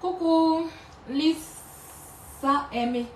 Coucou, Lisa Aimé.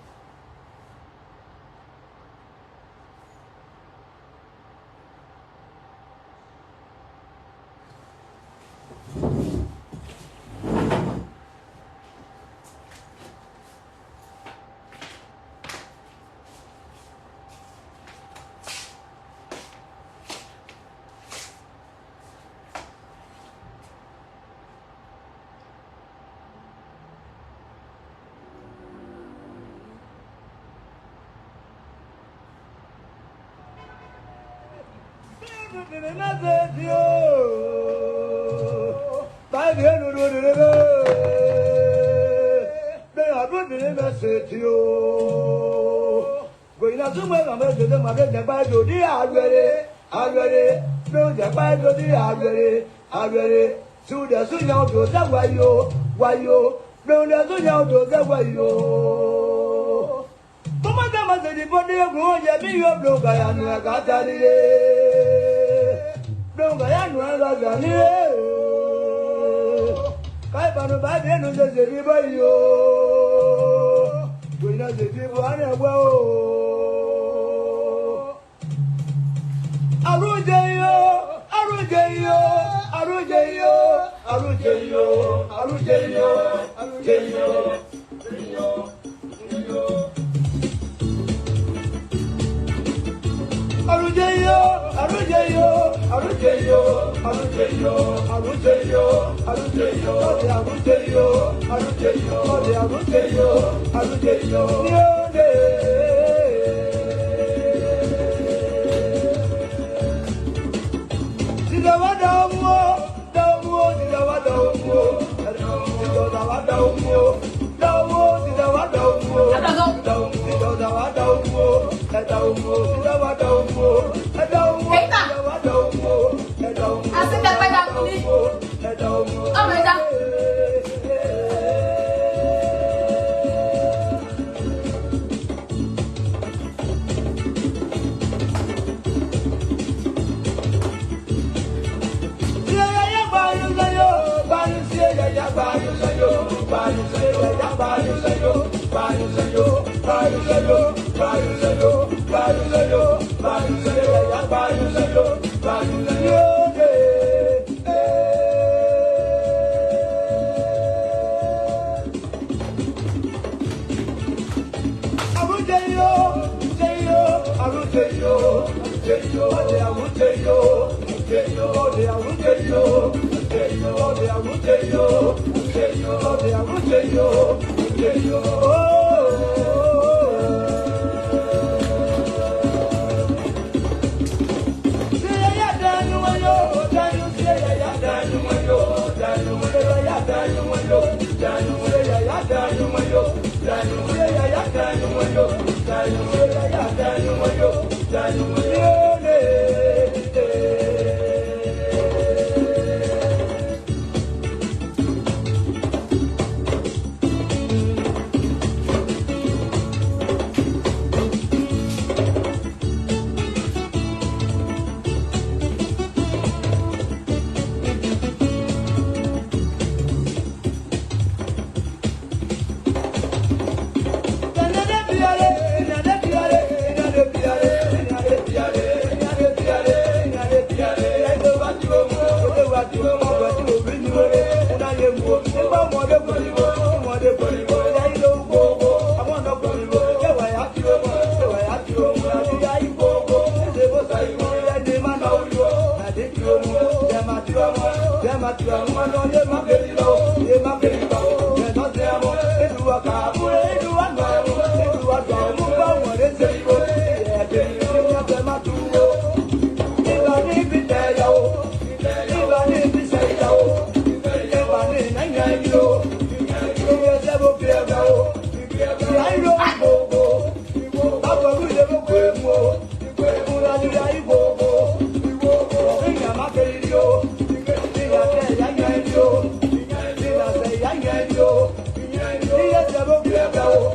Go.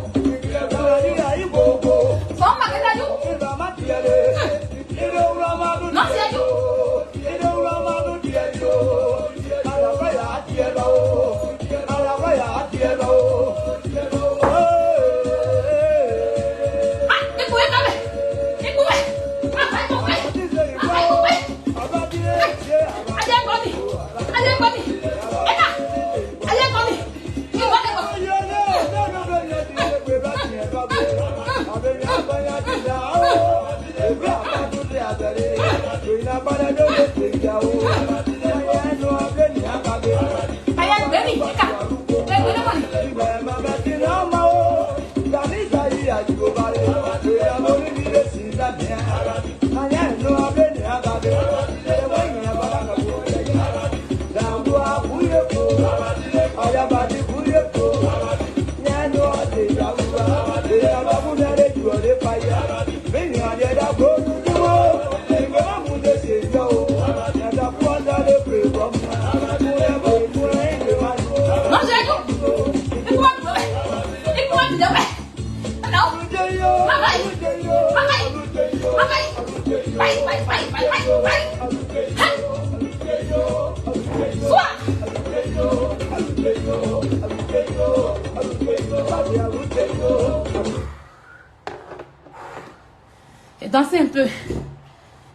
Et dansez un peu.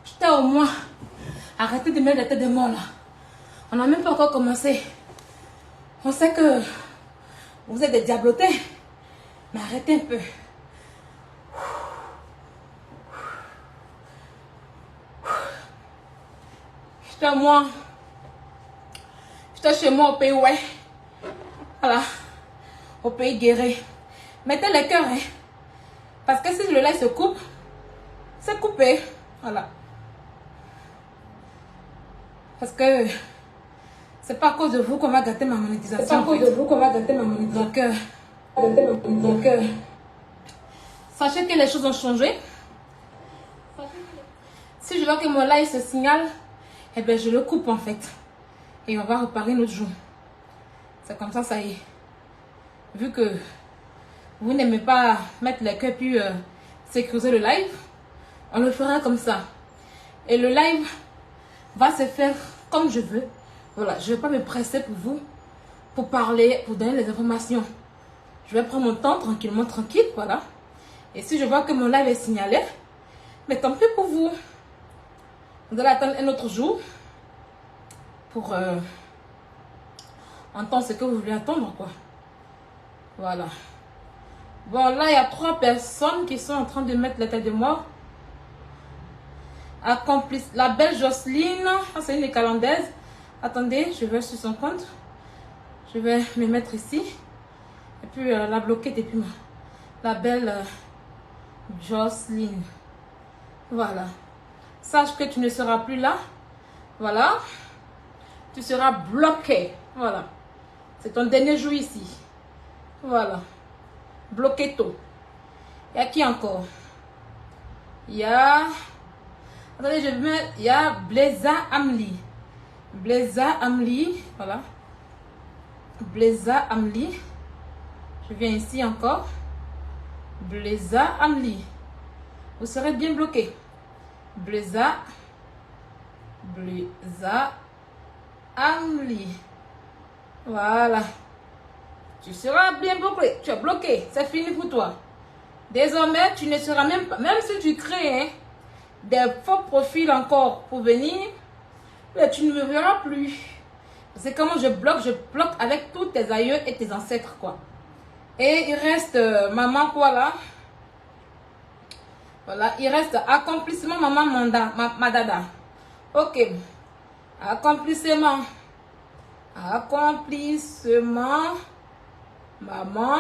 J'étais au moins. Arrêtez de mettre la tête de mort là. On n'a même pas encore commencé. On sait que vous êtes des diablotés. Mais arrêtez un peu. J'étais à moi. J'étais chez moi au pays, ouais. Voilà. Au pays guéri. Mettez les cœurs, hein. Parce que si le lait se coupe, c'est coupé. Voilà. Parce que c'est pas à cause de vous qu'on va gâter ma monétisation. C'est pas à cause de vous qu'on va gâter ma monétisation. Donc, sachez que les choses ont changé. Si je vois que mon live se signale, eh bien je le coupe en fait. Et on va reparler l'autre jour. C'est comme ça y est. Vu que vous n'aimez pas mettre les cœurs puis sécuriser le live, on le fera comme ça. Et le live va se faire comme je veux. Voilà, je ne vais pas me presser pour vous, pour parler, pour donner les informations. Je vais prendre mon temps tranquillement, tranquille, voilà. Et si je vois que mon live est signalé, mais tant pis pour vous. Vous allez attendre un autre jour pour entendre ce que vous voulez attendre, quoi. Voilà. Bon, là, il y a 3 personnes qui sont en train de mettre la tête de moi. Accomplice. La belle Jocelyne. Ah, c'est une néerlandaise. Attendez, je vais sur son compte. Je vais me mettre ici. Et puis la bloquer depuis moi. La belle Jocelyne. Voilà. Sache que tu ne seras plus là. Voilà. Tu seras bloqué. Voilà. C'est ton dernier jour ici. Voilà. Bloqué tout. Il y a qui encore? Il y a... Attendez, je vais mettre... Il y a Blaisa Amli. Blaisa Amli. Voilà. Blaisa Amli. Je viens ici encore. Blaisa Amli. Vous serez bien bloqué. Blaisa Amli. Voilà. Tu seras bien bloqué. Tu es bloqué. C'est fini pour toi. Désormais, tu ne seras même pas... Même si tu crées des faux profils encore pour venir, mais tu ne me verras plus. C'est comment je bloque avec tous tes aïeux et tes ancêtres, quoi. Et il reste maman, quoi, là. Voilà, il reste accomplissement maman Madada. Ok. Accomplissement. Accomplissement maman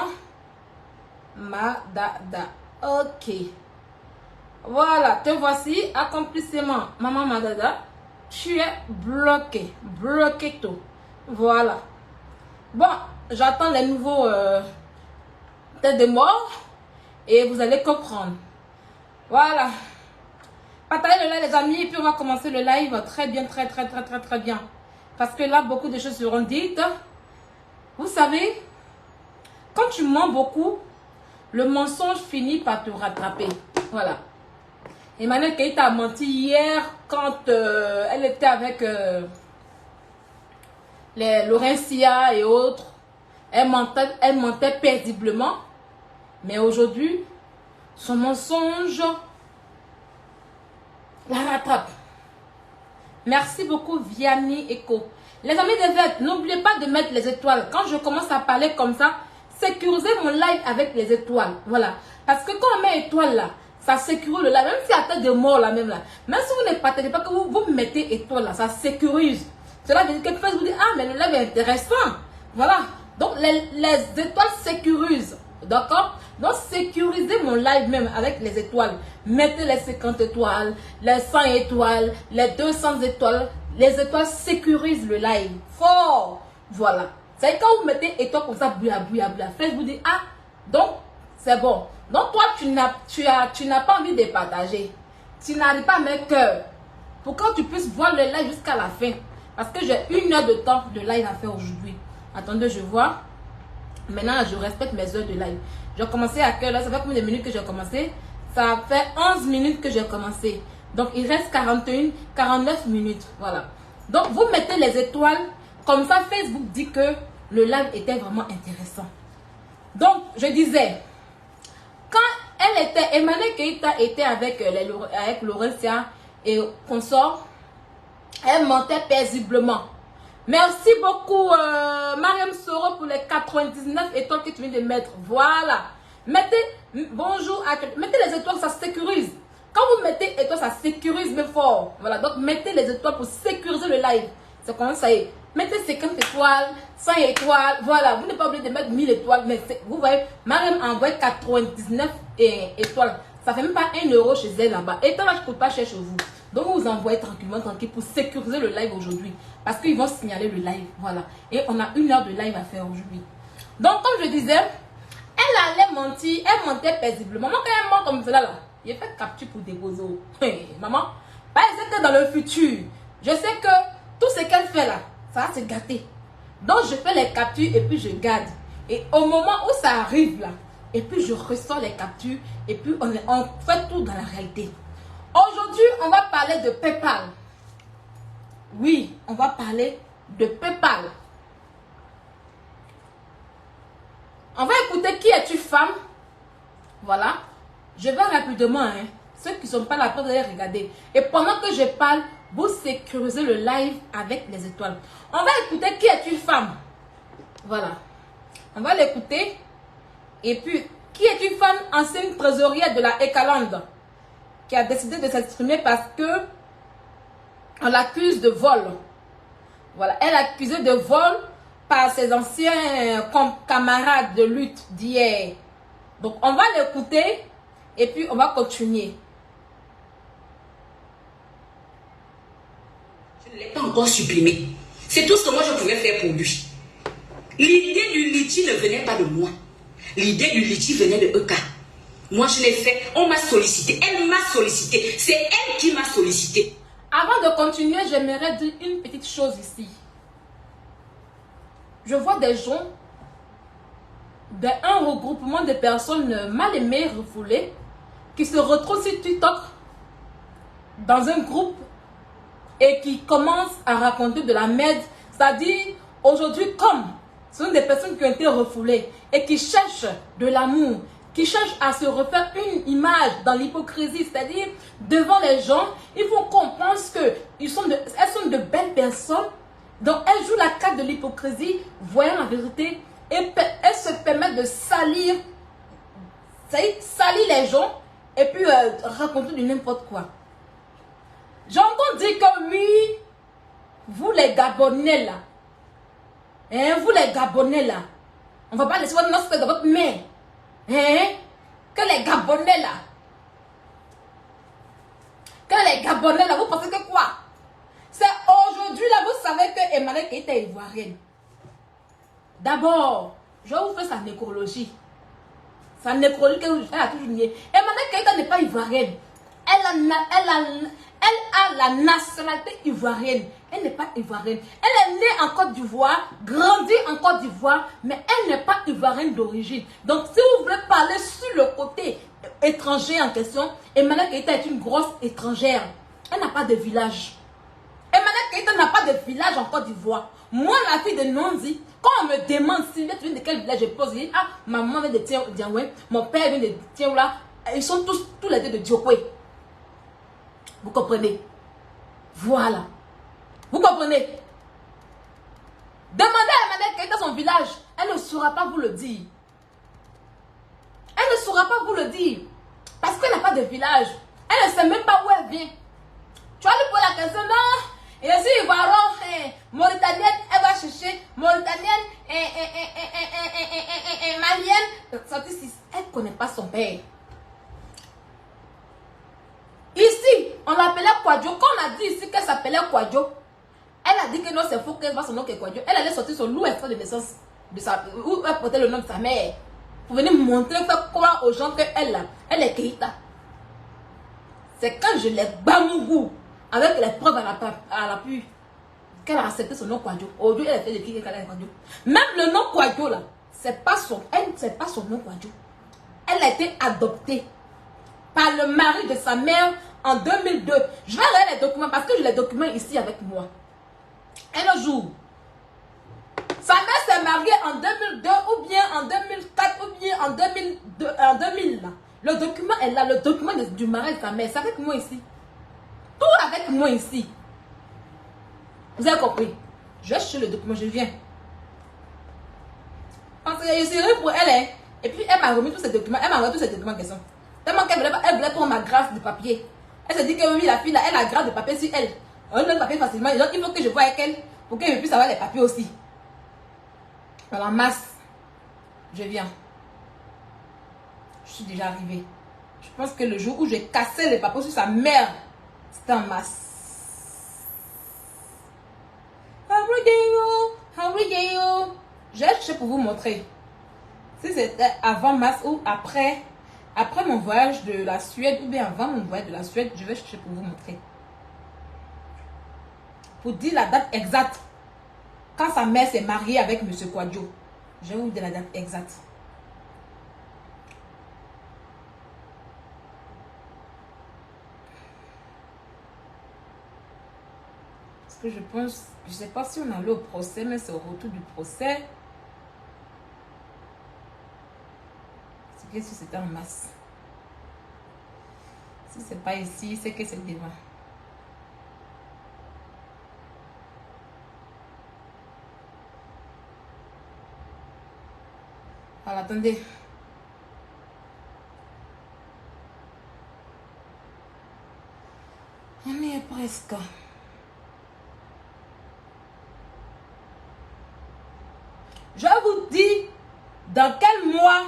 Madada. Ok. Voilà, te voici. Accomplissement maman Madada. Tu es bloqué. Bloqué tout. Voilà. Bon, j'attends les nouveaux têtes de mort. Et vous allez comprendre. Voilà. Partagez le live les amis. Et puis on va commencer le live très bien. Très bien. Parce que là, beaucoup de choses seront dites. Vous savez, quand tu mens beaucoup, le mensonge finit par te rattraper. Voilà. Emmanuel Keïta a menti hier quand elle était avec les Laurentia et autres. Elle mentait paisiblement. Mais aujourd'hui, son mensonge la rattrape. Merci beaucoup Vianney Echo. Les amis des Vêtements, n'oubliez pas de mettre les étoiles. Quand je commence à parler comme ça, sécurisez mon live avec les étoiles. Voilà. Parce que quand on met étoile là, Ça sécurise le live. Même si à tête de mort là même là. Même si vous ne partagez pas, que vous mettez étoile là, ça sécurise. Cela veut dire que Facebook dit, ah mais le live est intéressant. Voilà. Donc les étoiles sécurisent. D'accord? Donc sécurisez mon live même avec les étoiles. Mettez les 50 étoiles, les 100 étoiles, les 200 étoiles. Les étoiles sécurisent le live. Fort. Voilà. C'est quand vous mettez étoiles comme ça, bouya, bouya, bouya. Facebook dit, ah, donc c'est bon. Donc toi, tu n'as pas envie de partager. Tu n'arrives pas à mettre cœur. Pour que tu puisses voir le live jusqu'à la fin. Parce que j'ai 1 heure de temps de live à faire aujourd'hui. Attendez, je vois. Maintenant, je respecte mes heures de live. J'ai commencé à quelle heure? Ça fait combien de minutes que j'ai commencé? Ça fait 11 minutes que j'ai commencé. Donc, il reste 49 minutes. Voilà. Donc, vous mettez les étoiles. Comme ça, Facebook dit que le live était vraiment intéressant. Donc, je disais, quand elle était, Emmanuel Keita était avec Laurentia et consort, elle mentait paisiblement. Merci beaucoup, Mariam Soro, pour les 99 étoiles que tu viens de mettre. Voilà. Mettez, bonjour, mettez les étoiles, ça sécurise. Quand vous mettez étoiles, ça sécurise même fort. Voilà, donc mettez les étoiles pour sécuriser le live. C'est comment ça y est. Mettez 50 étoiles, 100 étoiles. Voilà, vous n'êtes pas obligé de mettre 1000 étoiles. Mais vous voyez, Mariam envoie 99 étoiles. Ça fait même pas 1 euro chez elle là-bas. Et ça ne coûte pas cher chez vous. Donc vous envoyez tranquillement, tranquille pour sécuriser le live aujourd'hui. Parce qu'ils vont signaler le live. Voilà. Et on a 1 heure de live à faire aujourd'hui. Donc comme je disais, elle allait mentir. Elle mentait paisiblement. Maman, quand elle ment comme cela là, il fait capture pour déposer. Hey, maman, pas que dans le futur, je sais que tout ce qu'elle fait là, ça va se gâter. Donc je fais les captures et puis je garde. Et au moment où ça arrive là, et puis je ressors les captures et puis on fait tout dans la réalité. Aujourd'hui, on va parler de PayPal. Oui, on va parler de PayPal. On va écouter Qui es-tu femme? Voilà. Je vais rapidement, hein. Ceux qui ne sont pas là pour regarder. Et pendant que je parle, vous sécurisez le live avec les étoiles. On va écouter Qui es-tu femme? Voilà. On va l'écouter. Et puis, Qui est une femme ancienne trésorière de la Ekalande qui a décidé de s'exprimer parce que on l'accuse de vol. Voilà, elle est accusée de vol par ses anciens camarades de lutte d'hier. Donc, on va l'écouter et puis on va continuer. Je ne l'ai pas encore supprimé. C'est tout ce que moi je pouvais faire pour lui. L'idée du litchi ne venait pas de moi. L'idée du litchi venait de Eka. Moi je l'ai fait, on m'a sollicité, elle m'a sollicité. C'est elle qui m'a sollicité. Avant de continuer, j'aimerais dire une petite chose ici. Je vois des gens, un regroupement de personnes mal aimées, refoulées, qui se retrouvent sur TikTok dans un groupe et qui commencent à raconter de la merde. C'est-à-dire, aujourd'hui, comme ce sont des personnes qui ont été refoulées et qui cherchent de l'amour, qui cherchent à se refaire une image dans l'hypocrisie, c'est-à-dire devant les gens, il faut qu'on pense qu'elles sont de belles personnes, donc elles jouent la carte de l'hypocrisie, voyant la vérité, et elles se permettent de salir, salir les gens, et puis raconter du n'importe quoi. J'entends dire que oui, vous les Gabonais là, hein, vous les Gabonais là, on va pas laisser votre noce dans votre main. Hein? Que les Gabonais là, vous pensez que quoi? C'est aujourd'hui là, vous savez que Emmanuel Keita est ivoirienne. D'abord, je vais vous faire sa nécrologie. Sa nécrologie qu'elle a toujours nié. Emmanuel Keita n'est pas ivoirienne. Elle a la nationalité ivoirienne. Elle n'est pas ivoirienne. Elle est née en Côte d'Ivoire, grandie en Côte d'Ivoire, mais elle n'est pas ivoirienne d'origine. Donc, si vous voulez parler sur le côté étranger en question, Emmanuel Keita est une grosse étrangère. Elle n'a pas de village. Emmanuel Keita n'a pas de village en Côte d'Ivoire. Moi, la fille de Nonzi, quand on me demande si tu viens de quel village, je pose, je dis, ah, ma maman vient de Diawé, mon père vient de Diaoula, ils sont tous les deux de Diokwe. Vous comprenez? Voilà. Vous comprenez? Demandez à Emmanuel Keita son village. Elle ne saura pas vous le dire. Elle ne saura pas vous le dire. Parce qu'elle n'a pas de village. Elle ne sait même pas où elle vient. Tu vas lui poser la question, non? Et si il va Mauritanienne, elle va chercher Mauritanienne, malienne. Elle ne connaît pas son père. Ici, on l'appelait Kwadjo. Quand on a dit ici qu'elle s'appelait Kwadjo, elle a dit que non, c'est faux qu'elle voit son nom qui est Kwadjo. Elle allait sortir son loup extrait de naissance, où elle portait le nom de sa mère. Pour venir montrer, faire croire aux gens qu'elle est Keita. C'est quand je l'ai bamougou, avec les preuves à l'appui, qu'elle a accepté son nom Kwadjo. Aujourd'hui, elle a fait depuis qu'elle est Kwadjo. Même le nom Kwadjo là, c'est pas son nom Kwadjo. Elle a été adoptée par le mari de sa mère en 2002. Je vais regarder les documents parce que j'ai les documents ici avec moi. Un jour, sa mère s'est mariée en 2002 ou bien en 2004 ou bien en 2000 là. Le document est là, le document du mariage de sa mère, c'est avec moi ici. Tout avec moi ici. Vous avez compris? Je vais chercher le document, je viens. Parce que je suis heureux pour elle. Hein. Et puis elle m'a remis tous ces documents, elle m'a remis tous ces documents en question. Tellement qu'elle voulait prendre ma grâce de papier. Elle se dit que oui, la fille là, elle a grâce de papier sur elle. On donne le papier facilement. Donc il faut que je voie avec elle pour qu'elle puisse avoir les papiers aussi. Dans la masse. Je viens. Je suis déjà arrivée. Je pense que le jour où j'ai cassé les papiers sur sa mère, c'était en masse. Je vais chercher pour vous montrer. Si c'était avant mars ou après mon voyage de la Suède ou bien avant mon voyage de la Suède, je vais chercher pour vous montrer. Pour dire la date exacte. Quand sa mère s'est mariée avec M. Kwadjo. Je vais vous dire la date exacte. Parce que je pense, je ne sais pas si on allait au procès, mais c'est au retour du procès. C'est que si c'était en masse. Si c'est pas ici, c'est que c'est devant. Alors, attendez. On y est presque. Je vous dis dans quel mois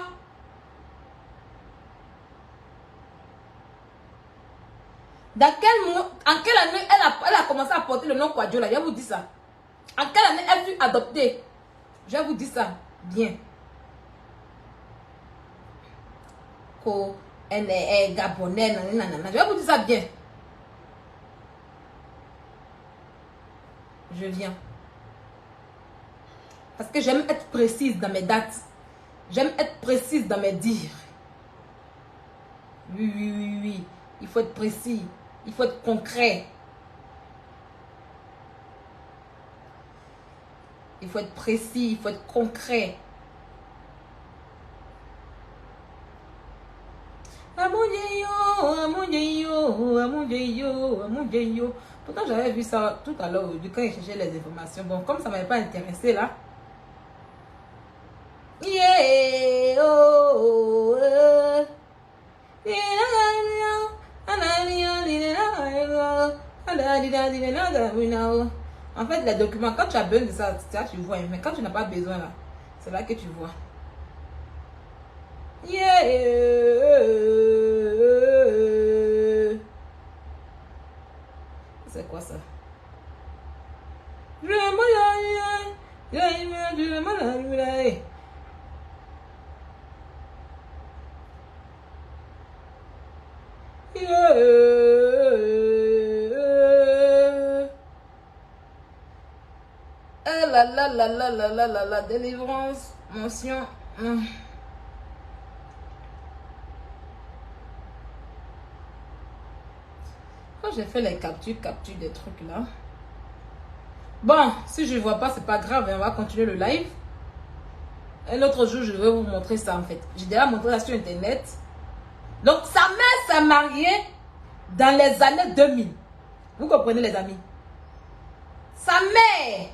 en quelle année elle a commencé à porter le nom Kwadjo là. Je vous dis ça. En quelle année elle fut adoptée. Je vous dis ça bien. Elle est gabonaise. Je vais vous dire ça bien. Je viens. Parce que j'aime être précise dans mes dates. J'aime être précise dans mes dires. Oui. Il faut être précis. Il faut être concret. Il faut être précis. Il faut être concret. Pourtant, j'avais vu ça tout à l'heure quand je cherchais les informations. Bon, comme ça ne m'avait pas intéressé là. Yeah, oh, en fait, les documents, quand tu as besoin de ça, tu vois. Mais quand tu n'as pas besoin là, c'est là que tu vois. Yeah. C'est quoi ça? La délivrance, mention. Quand j'ai fait les captures des trucs là. Bon, si je ne vois pas, c'est pas grave, on va continuer le live. Un autre jour, je vais vous montrer ça en fait. J'ai déjà montré ça sur internet. Donc, sa mère s'est mariée dans les années 2000. Vous comprenez les amis? Sa mère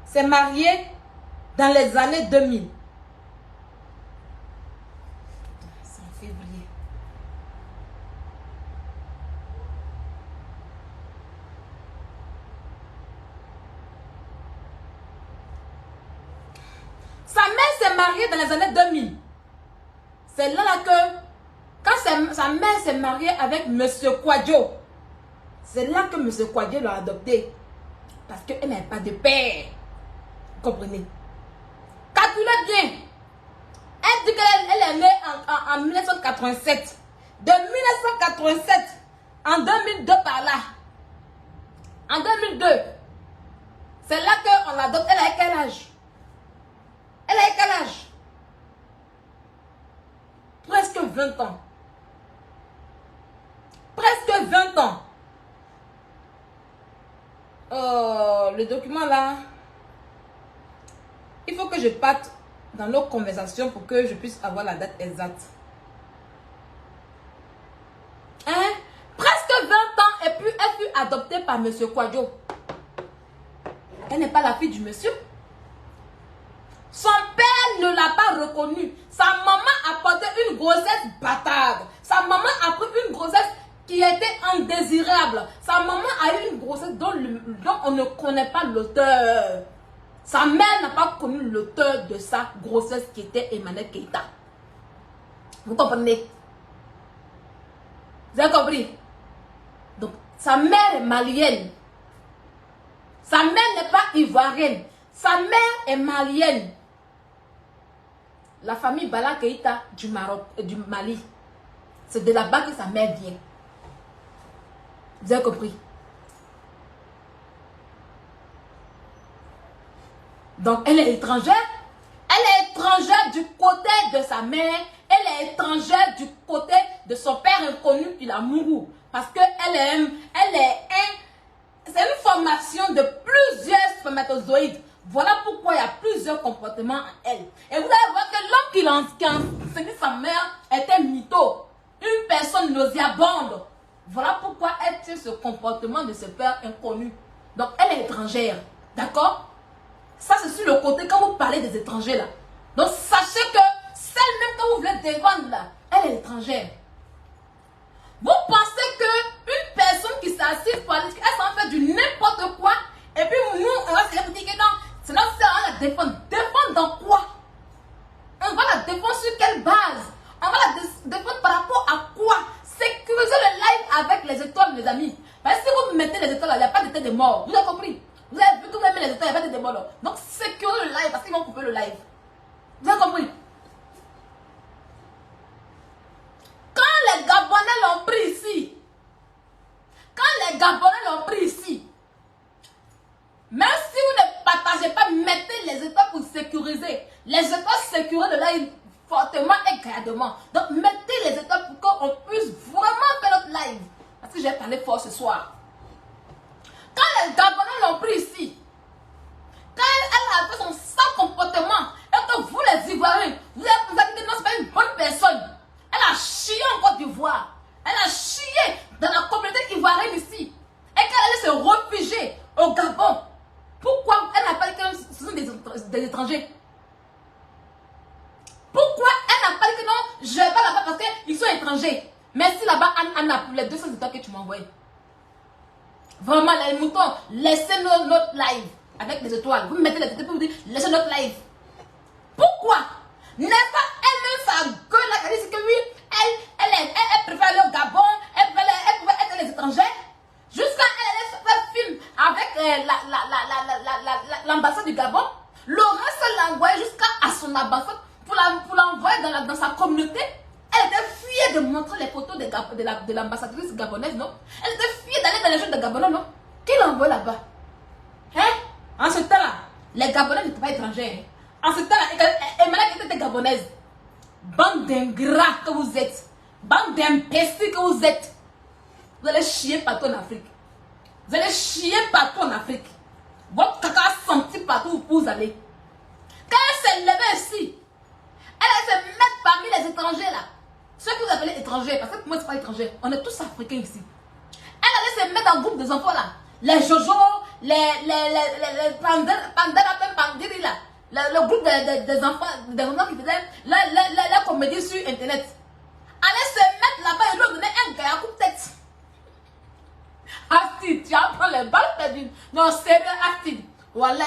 s'est mariée dans les années 2000. C'est en février. s'est mariée dans les années 2000. C'est là que, quand sa mère s'est mariée avec M. Kwadjo, c'est là que M. Kwadjo l'a adopté. Parce qu'elle n'avait pas de père. Vous comprenez? Calculez bien. Elle dit qu'elle est née en 1987. De 1987 en 2002 par là. En 2002. C'est là qu'on l'adopte. Elle a quel âge? Elle a quel âge? Presque 20 ans. Presque 20 ans. Le document là, il faut que je parte dans nos conversations pour que je puisse avoir la date exacte. Hein? Presque 20 ans et puis elle fut adoptée par M. Kwadjo. Elle n'est pas la fille du monsieur. Son père ne l'a pas reconnue. Sa maman a porté une grossesse bâtarde. Sa maman a pris une grossesse qui était indésirable. Sa maman a eu une grossesse dont on ne connaît pas l'auteur. Sa mère n'a pas connu l'auteur de sa grossesse qui était Emmanuel Keïta. Vous comprenez? Vous avez compris? Donc, sa mère est malienne. Sa mère n'est pas ivoirienne. Sa mère est malienne. La famille Bala Keïta du Maroc et du Mali. C'est de là-bas que sa mère vient. Vous avez compris? Donc, elle est étrangère. Elle est étrangère du côté de sa mère. Elle est étrangère du côté de son père inconnu qui l'a mouru. Parce que c'est une formation de plusieurs spermatozoïdes. Voilà pourquoi il y a plusieurs comportements en elle. Et vous allez voir que l'homme qui a enseigné sa mère était mytho. Une personne nauséabonde. Voilà pourquoi elle tient ce comportement de ce père inconnu. Donc, elle est étrangère. D'accord? Ça, c'est sur le côté quand vous parlez des étrangers là. Donc, sachez que celle-même que vous voulez défendre là, elle est étrangère. Vous pensez qu'une personne qui s'assied pour aller, elle s'en fait du n'importe quoi, et puis nous, on va se dire que non, sinon, on va la défendre. Défendre dans quoi? On va la défendre sur quelle base? On va la défendre par rapport à quoi? Sécuriser le live avec les étoiles, mes amis. Parce que si vous mettez les étoiles là, il n'y a pas d'état de mort. Vous avez compris? Vous avez vu que vous mettez les étoiles, il n'y a pas d'état de mort là. Donc, sécuriser le live parce qu'ils vont couper le live. Vous avez compris? Quand les Gabonais l'ont pris ici, même si vous ne partagez pas, mettez les étoiles pour sécuriser. Les étoiles sécurisent le live fortement et grandement. Donc, mettez les étoiles pour qu'on puisse vraiment faire notre live. Parce que j'ai parlé fort ce soir. Quand les Gabonais l'ont pris ici, quand elle a fait son sale comportement, et que vous les Ivoiriens, vous avez dit que non, c'est pas une bonne personne. Elle a chié en Côte d'Ivoire. Elle a chié dans la communauté ivoirienne ici. Et qu'elle allait se réfugier au Gabon. Pourquoi elle n'a pas dit que ce sont des étrangers? Pourquoi elle n'a pas dit que non, je vais pas là-bas parce qu'ils sont étrangers? Merci là-bas, Anna, pour les 200 étoiles que tu m'as envoyées. Vraiment, les moutons, laissez notre live avec les étoiles. Vous mettez les étoiles pour vous dire, laissez notre live. Pourquoi? N'est-ce pas elle-même sa gueule là, elle dit que oui, elle préfère aller au Gabon, elle préfère être les étrangers. Jusqu'à elle allait faire film avec l'ambassade du Gabon. Laurence l'a envoyé jusqu'à son ambassade pour l'envoyer dans sa communauté. Elle était fière de montrer les photos de l'ambassadrice gabonaise, non? Elle était fière d'aller dans les jeux de Gabonais, non? Qui l'a envoyé là-bas? Hein? En ce temps-là, les Gabonais n'étaient pas étrangers. En ce temps-là, Emmanuel était gabonaise. Bande d'ingrats que vous êtes. Bande d'imbéciles que vous êtes. Vous allez chier partout en Afrique. Vous allez chier partout en Afrique. Votre caca a senti partout où vous allez. Quand elle s'est levée ici, elle allait se mettre parmi les étrangers là. Ceux que vous appelez étrangers, parce que pour moi c'est pas étranger. On est tous africains ici. Elle allait se mettre dans le groupe des enfants là. Les Jojo, les Pandiri là. Le groupe des enfants qui faisaient la comédie sur internet. Allez se mettre là-bas et leur donner un gars à coup de tête. Astrid, tu apprends les balles perdues. Non, sérieux, Astrid. Voilà,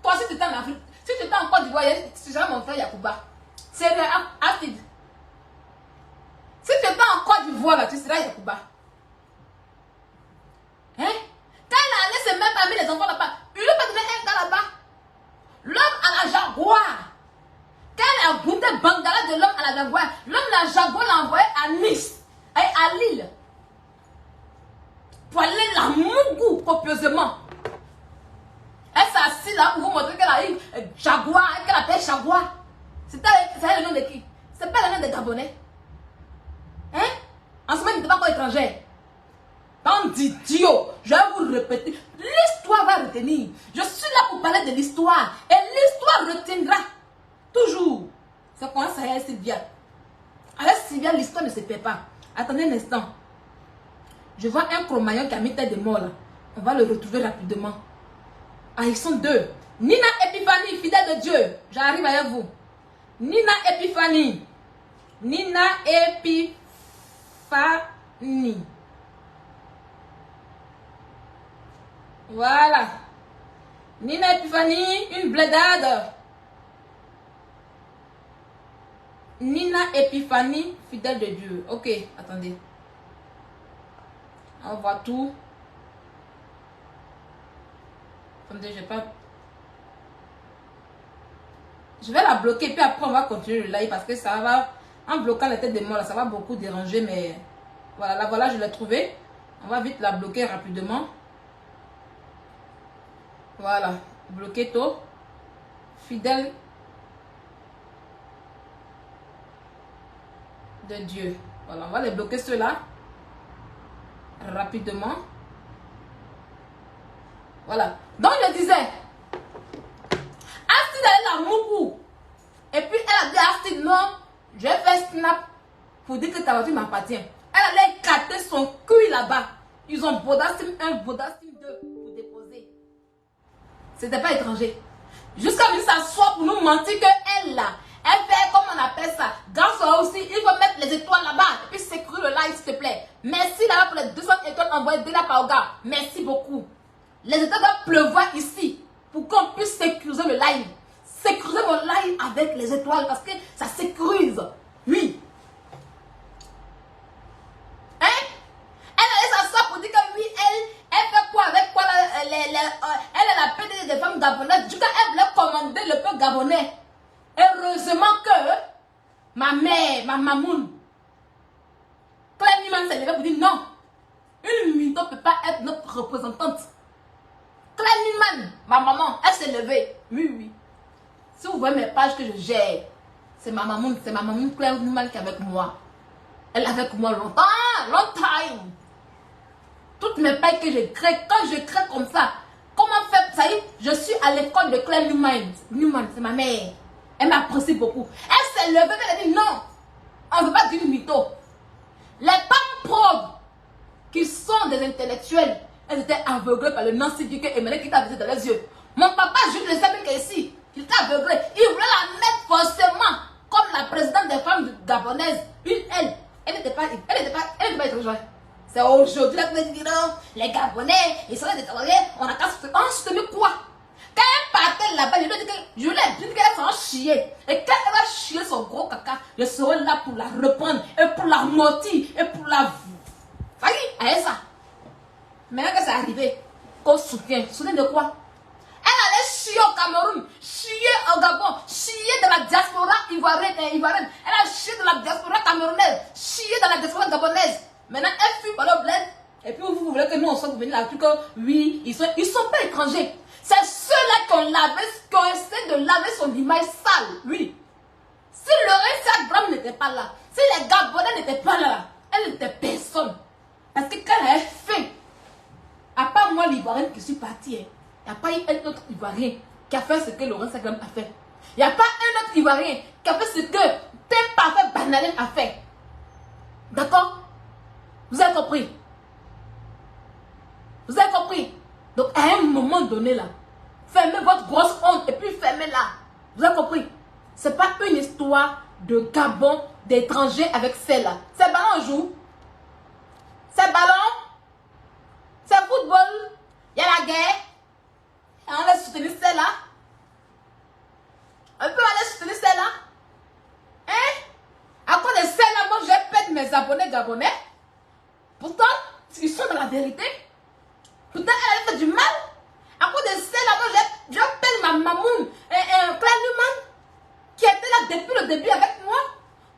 toi si tu étais en Afrique, Si tu étais en Côte d'Ivoire, c'est jamais mon frère Yacouba. C'est Astrid. Si tu étais en Côte d'Ivoire, là, tu seras Yacouba. Hein? Quand il a allé se mettre parmi les enfants là-bas, il lui a pas donné un gars là-bas. L'homme à la jaguar. Quand il a goûté Bangala de l'homme à la jaguar, l'homme à la jaguar l'a envoyé à Nice et à Lille. Pour aller la mougou copieusement. Elle s'est assise là pour vous montrer qu'elle a eu jaguar, qu'elle appelle jaguar. C'est le nom de qui? C'est pas le nom des Gabonais. Hein? En ce moment, il n'était pas encore étranger. Bande d'idiots, je vais vous répéter. L'histoire va retenir. Je suis là pour parler de l'histoire. Et l'histoire retiendra. Toujours. C'est comment ça est, Sylvia? Avec Sylvia, l'histoire ne se perd pas. Attendez un instant. Je vois un Cro-Magnon qui a mis tête de mort là. On va le retrouver rapidement. Ah, ils sont deux. Nina Epiphanie, fidèle de Dieu. J'arrive avec vous. Nina Epiphanie. Nina Epiphanie. Voilà. Nina Epiphanie, une blédade. Nina Epiphanie, fidèle de Dieu. Ok, attendez. On voit tout. Attendez, j'ai pas... Je vais la bloquer, puis après on va continuer le live parce que ça va... En bloquant la tête de moi, là, ça va beaucoup déranger, mais... Voilà, là, voilà, je l'ai trouvée. On va vite la bloquer rapidement. Voilà, bloquer tout. Fidèle de Dieu. Voilà, on va les bloquer ceux-là. Rapidement. Voilà. Donc, je disais, Astrid elle a mougou. Et puis, elle a dit à Astrid, non, je vais faire snap pour dire que ta voiture m'appartient. Elle allait écarter son cul là-bas. Ils ont Vodacim 1, Vodacim 2 pour déposer. C'était pas étranger. Jusqu'à venir s'asseoir pour nous mentir que elle là, elle fait comme on appelle ça. Dans ça aussi, il faut mettre les étoiles là-bas. Et puis sécuriser le live, s'il te plaît. Merci là-bas pour les 200 étoiles envoyées de la Kaoga. Merci beaucoup. Les étoiles doivent pleuvoir ici pour qu'on puisse sécuriser le live. Sécuriser mon live avec les étoiles parce que ça sécurise. Oui. Hein? Elle allait s'asseoir pour dire que oui, elle fait quoi avec quoi elle est la PDG des femmes gabonaises. Du coup, elle voulait commander le peuple gabonais. Heureusement que ma mère, ma mamoun, Claire Niman s'est levée pour dire non. Une mytho ne peut pas être notre représentante. Claire Niman, ma maman, elle s'est levée. Oui, oui. Si vous voyez mes pages que je gère, c'est ma maman Claire Niman qui est avec moi. Elle est avec moi longtemps, longtemps. Toutes mes pages que je crée, quand je crée comme ça, comment faire, ça y est, je suis à l'école de Claire Newman. Newman, c'est ma mère. Elle m'apprécie beaucoup. Elle s'est levée, elle a dit non, on ne veut pas dire mytho. Les femmes probes qui sont des intellectuels, elles étaient aveuglées par le non-civique et maintenant qui t'a visé dans les yeux. Mon papa, je le savais qu'ici, il était aveuglé. Il voulait la mettre forcément comme la présidente des femmes gabonaises. Elle n'était pas étrangère. C'est aujourd'hui là que vous dites non, les Gabonais, ils sont des étrangers, on a qu'à se soutenir quoi? Quand elle partait là-bas, je lui ai dit qu'elle s'en chier. Et quand elle va chier son gros caca, je serai là pour la reprendre, et pour la mortir, et pour la... Ça y est, elle est ça. Maintenant que c'est arrivé, qu'on soutient. Soutient de quoi? Elle allait chier au Cameroun, chier au Gabon, chier dans la diaspora ivoirienne. Elle a chié dans la diaspora camerounaise, chier dans la diaspora gabonaise. Maintenant, elle fuit par le bled. Et puis, vous voulez que nous, on soit venus là, que oui, ils sont pas étrangers. C'est ceux-là qui ont essayé de laver son image sale, oui. Si Laurent Gbagbo n'était pas là, si les Gabonais n'étaient pas là, elle n'était personne. Parce que quand elle est faim, à part moi, l'Ivoirienne qui suis partie, il n'y a pas eu un autre Ivoirien qui a fait ce que Laurent Gbagbo a fait. Il n'y a pas un autre Ivoirien qui a fait ce que tel parfait Banalem a fait. D'accord? Vous avez compris? Vous avez compris? Donc, à un moment donné, là, fermez votre grosse honte et puis fermez-la. Vous avez compris? Ce n'est pas une histoire de Gabon, d'étrangers avec celle-là. C'est ballon, on joue. C'est ballon. C'est football. Il y a la guerre. Et on laisse soutenir celle-là. mes abonnés gabonais. Pourtant, ils sont dans la vérité. Pourtant, elle a fait du mal. À cause de celle-là, moi, j'appelle ma mamoun, Clanuman, qui était là depuis le début avec moi.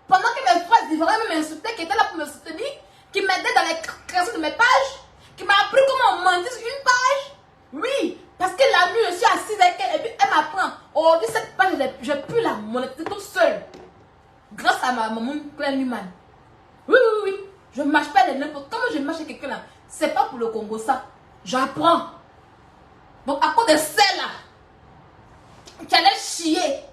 Pendant que mes frères ivoiriens m'insultaient, qui étaient là pour me soutenir, qui m'aidaient dans la création de mes pages, qui m'a appris comment on mentit sur une page. Oui, parce que la nuit, je suis assise avec elle et puis elle m'apprend. Aujourd'hui, cette page, j'ai pu la monétiser toute seule. Grâce à ma maman Clanuman. Oui, oui, oui. Je ne marche pas de n'importe comment je marche avec quelqu'un là. C'est pas pour le Congo ça. J'apprends. Donc à cause de celle-là, qui allait chier,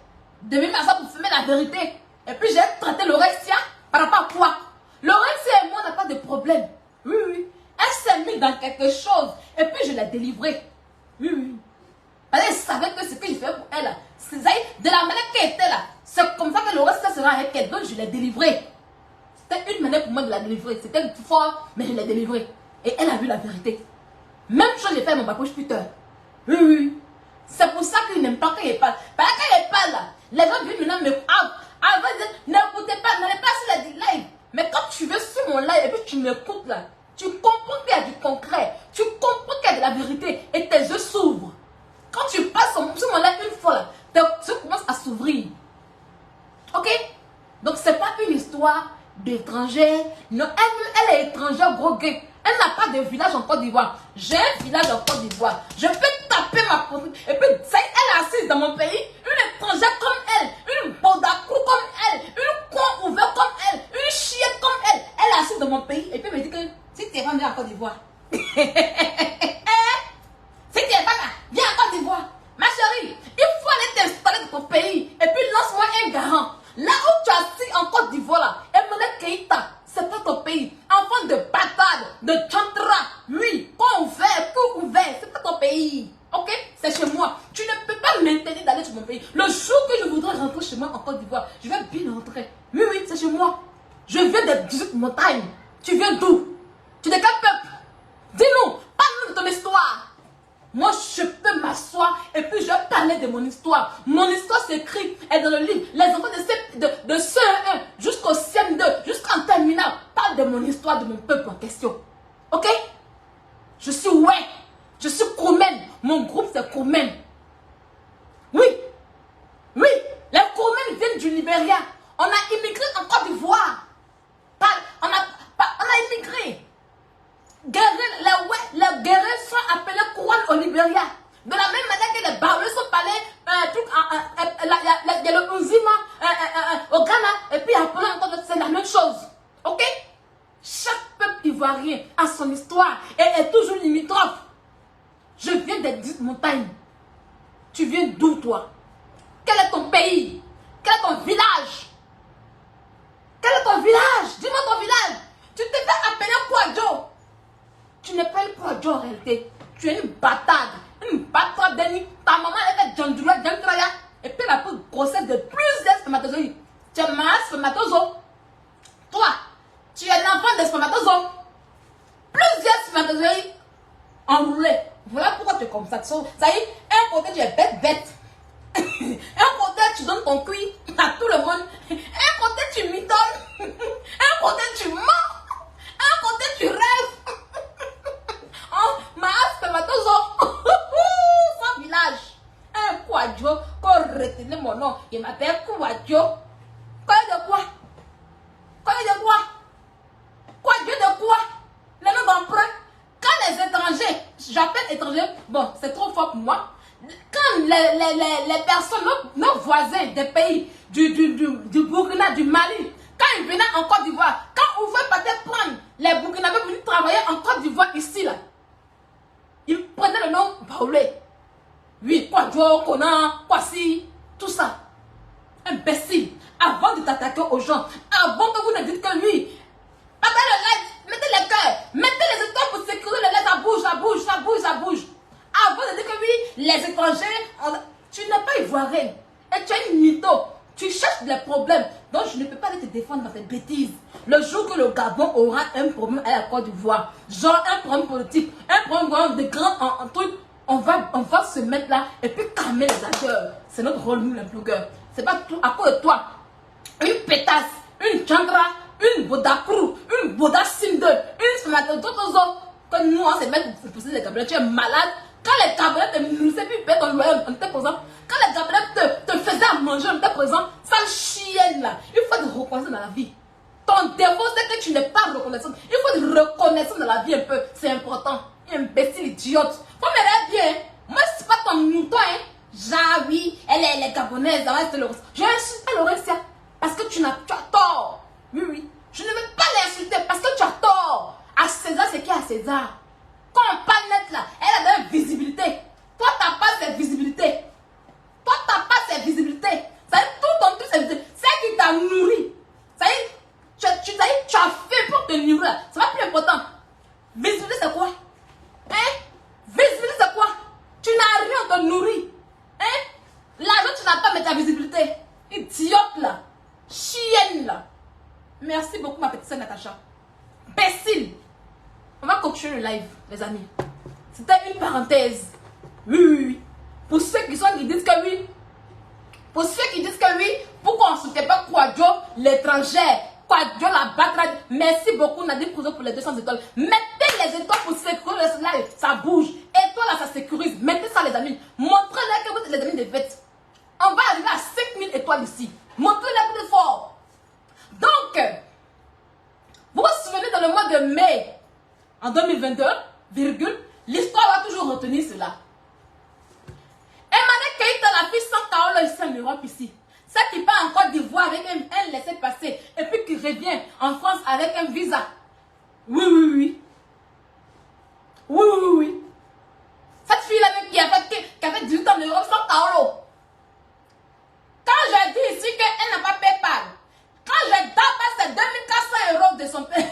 de me mettre ça pour fumer la vérité. Et puis j'ai traité l'orexia par rapport à quoi? L'orexia et moi, on n'a pas de problème. Oui, oui. Elle s'est mise dans quelque chose. Et puis je l'ai délivrée. Oui, oui. Parce qu'elle savait que ce que je fais pour elle, c'est de la manière qu'elle était là. C'est comme ça que l'orexia sera avec elle. Donc je l'ai délivrée. C'était une manière pour moi de la délivrer. C'était fort, mais je l'ai délivrée. Et elle a vu la vérité. Même chose, j'ai fait mon babouche Twitter. Oui, oui. C'est pour ça qu'il n'aime pas quand il parle. Parce que quand il parle là, les gens viennent maintenant me avant de dire, n'écoutez pas, n'allez pas sur les live. Mais quand tu veux sur mon live et puis tu m'écoutes là, tu comprends qu'il y a du concret. Tu comprends qu'il y a de la vérité. Et tes yeux s'ouvrent. Quand tu passes sur mon live une fois là, tes yeux commencent à s'ouvrir. Ok? Donc c'est pas une histoire d'étranger. Non, elle est étrangère, gros gay. Elle n'a pas de village en Côte d'Ivoire. J'ai un village en Côte d'Ivoire. Je peux taper ma poitrine. Et puis, ça, elle est assise dans mon pays. Une étrangère comme elle. Une bodacou comme elle. Une con ouvert comme elle. Une chienne comme elle. Elle est assise dans mon pays. Et puis, elle me dit que si tu es pas venue en Côte d'Ivoire. Si tu es pas là, viens en Côte d'Ivoire. Ma chérie, il faut aller t'installer dans ton pays. Et puis, lance-moi un garant. Là où tu es assis en Côte d'Ivoire, là, Emmanuel Keïta, c'est pas ton pays. Enfant de patate, de chantra, oui, con ouvert, tout ouvert, c'est pas ton pays. Ok? C'est chez moi. Tu ne peux pas m'interdire d'aller sur mon pays. Le jour que je voudrais rentrer chez moi en Côte d'Ivoire, je vais bien rentrer. Oui, oui, c'est chez moi. Je viens des 18 montagnes. Tu viens d'où? Tu es de quel peuple? Dis-nous, parle-nous de ton histoire. Moi, je peux m'asseoir et puis je vais parler de mon histoire. Mon histoire s'écrit, est dans le livre. Les enfants de CE1 jusqu'au CM2, jusqu'en terminale, parlent de mon histoire, de mon peuple en question. Ok? Je suis ouais. Je suis Koumen. Mon groupe, c'est Koumen. Oui. Oui. Les Koumen viennent du Libéria. On a immigré en Côte d'Ivoire. On a immigré. Les guerriers sont appelés Kouan au Libéria. De la même manière que les Baoulés sont appelés il y a le Unzima au Ghana. Et puis après encore, c'est la même chose. Ok? Chaque peuple ivoirien a son histoire et est toujours limitrophe. Je viens des 10 montagnes. Tu viens d'où toi? Quel est ton pays? Quel est ton village? Quel est ton village? Dis-moi ton village. Tu te fais appeler Kouadjo. Tu n'es pas une Kouadjo en réalité. Tu es une batade. Une batade d'ennemi. Ta maman elle fait Djandraya. Et puis elle a pris grossesse de plusieurs spermatozoïdes. Tu es malade spermatozo. Toi, tu es l'enfant des spermatozoïdes. Plusieurs spermatozoïdes enroulés. Voilà pourquoi tu es comme ça. Ça y est, un côté tu es bête. Un côté tu donnes ton cuir à tout le monde. Un côté tu mitonnes. Un côté tu mens. Un côté tu rêves. Ma spermatozo. Sans village. Un Kouadjo. Qu'on retient mon nom. Il m'appelle Kouadjo. Quoi de quoi? Quoi de quoi? Kouadjo de quoi? Le nom d'emprunt. Quand les étrangers, j'appelle étrangers, bon, c'est trop fort pour moi. Quand les personnes, nos voisins des pays, du Burkina, du Mali, quand ils venaient en Côte d'Ivoire, quand on veut peut-être prendre les Burkinabés pour venir travailler en Côte d'Ivoire ici, là, ils prenaient le nom Baoulé. Oui, Kouadjo, Kona, Kwasi, tout ça. Imbécile. Avant de t'attaquer aux gens, avant que vous ne dites que lui, mettez le like, mettez les cœurs, mettez les étoiles pour sécuriser le lait, ça bouge, ça bouge, ça bouge, ça bouge. Avant de dire que oui, les étrangers, tu n'es pas ivoirienne. Et tu es une mytho. Tu cherches des problèmes. Donc je ne peux pas aller te défendre dans tes bêtises. Le jour que le Gabon aura un problème à la Côte d'Ivoire, genre un problème politique, un problème de grand truc, on va se mettre là et puis calmer les acteurs. C'est notre rôle, nous les blogueurs. C'est pas tout à cause de toi. Une pétasse, une chandra, une Bodakrou, une Boda Sinde, une spermatozoïde, que nous, on se met pour pousser les Gabriel, tu es malade. Quand les Gabriel te nourrissaient, puis paient ton loyer, on était présent. Quand les Gabriel te faisaient à manger, on était présent. Sale chienne là. Il faut te reconnaître dans la vie. Ton défaut, c'est que tu n'es pas reconnaissant. Il faut te reconnaître dans la vie un peu. C'est important. Imbécile, idiote. Faut me bien. Moi, c'est pas ton mouton, hein. Javi, elle est gabonaise. Je n'insulte pas Laurentia. Parce que tu as tort. Oui, oui. Je ne veux pas l'insulter parce que tu as tort. À César, c'est qui à César? Quand on parle net là, elle a de la visibilité. Toi, tu n'as pas cette visibilité. Toi, tu n'as pas cette visibilité. Ça y est, tout ton truc, c'est visibilité. C'est qui t'a nourri. Ça y est, tu as fait pour te nourrir. C'est pas plus important. Visibilité, c'est quoi? Hein? Visibilité, c'est quoi? Tu n'as rien, on te nourrit. Hein? L'argent, tu n'as pas, mais ta visibilité. Idiote là. Chienne là. Merci beaucoup, ma petite sœur Natacha. Imbécile. On va continuer le live, les amis. C'était une parenthèse. Oui, oui, oui. Pour ceux qui disent que oui. Pour ceux qui disent que oui, pourquoi on ne soutient pas Kouadio, l'étranger, Kouadio, la batrade. Merci beaucoup, Nadine Kouzo, pour les 200 étoiles. Mettez les étoiles pour sécuriser ce live. Ça bouge. Étoile là, ça sécurise. Mettez ça, les amis. Montrez-les que vous êtes les amis de fête. On va arriver à 5000 étoiles ici. Montrez-les plus fort. Donc, vous vous souvenez dans le mois de mai en 2022, l'histoire va toujours retenir cela. Emmanuel Keïta, la fille sans Kaolo ici en Europe ici. Celle qui part en Côte d'Ivoire avec un laissez-passer et puis qui revient en France avec un visa. Oui, oui, oui. Oui, oui, oui. Cette fille-là qui a fait 18 ans en Europe sans Kaolo. Quand je dis ici qu'elle n'a pas PayPal, quand je tape ces 2400 € de son père,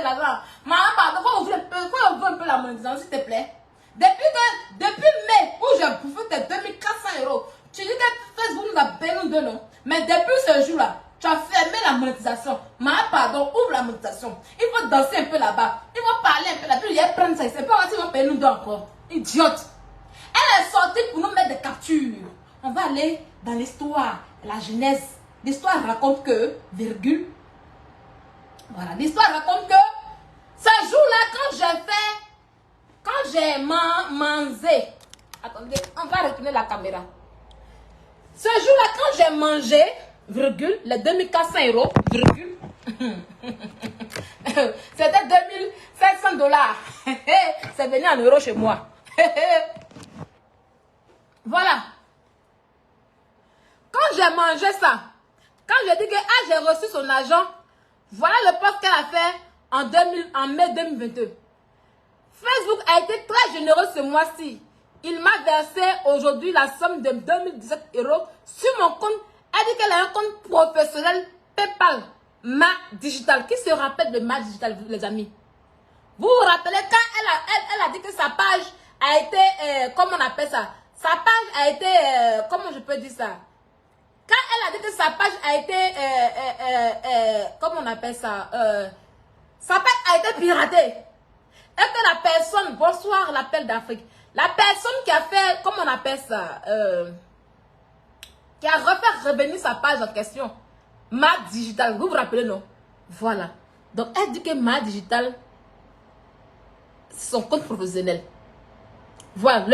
là, maman, pardon, faut ouvrir un peu la monétisation, s'il te plaît. Depuis mai, où j'ai bouffé tes 2400 €, tu dis que Facebook nous a payé nous deux, non? Mais depuis ce jour-là, tu as fermé la monétisation. Maman, pardon, ouvre la monétisation. Il faut danser un peu là-bas. Il faut parler un peu là-bas. Il faut prendre ça. C'est pas grave, ils vont payer nous deux encore. Idiote. Elle est sortie pour nous mettre des captures. On va aller dans l'histoire, la genèse. L'histoire raconte que, voilà, l'histoire raconte que ce jour-là, quand j'ai mangé, attendez, on va retourner la caméra. Ce jour-là, quand j'ai mangé, les 2400 €, c'était 2700 $. C'est venu en euros chez moi. Voilà. Quand j'ai mangé ça, quand j'ai dit que j'ai reçu son argent, voilà le poste qu'elle a fait en mai 2022. Facebook a été très généreux ce mois-ci. Il m'a versé aujourd'hui la somme de 2017 € sur mon compte. Elle dit qu'elle a un compte professionnel PayPal, Ma Digital. Qui se rappelle de Ma Digital, les amis? Vous vous rappelez quand elle a dit que sa page a été, comment on appelle ça? Sa page a été, comment je peux dire ça? Quand elle a dit que sa page a été, comment on appelle ça? Sa page a été piratée. Et que la personne, bonsoir l'appel d'Afrique, la personne qui a fait, comment on appelle ça? Qui a refait revenir sa page en question, Ma Digital, vous vous rappelez, non? Voilà. Donc, elle dit que Ma Digital, c'est son compte professionnel. Voilà,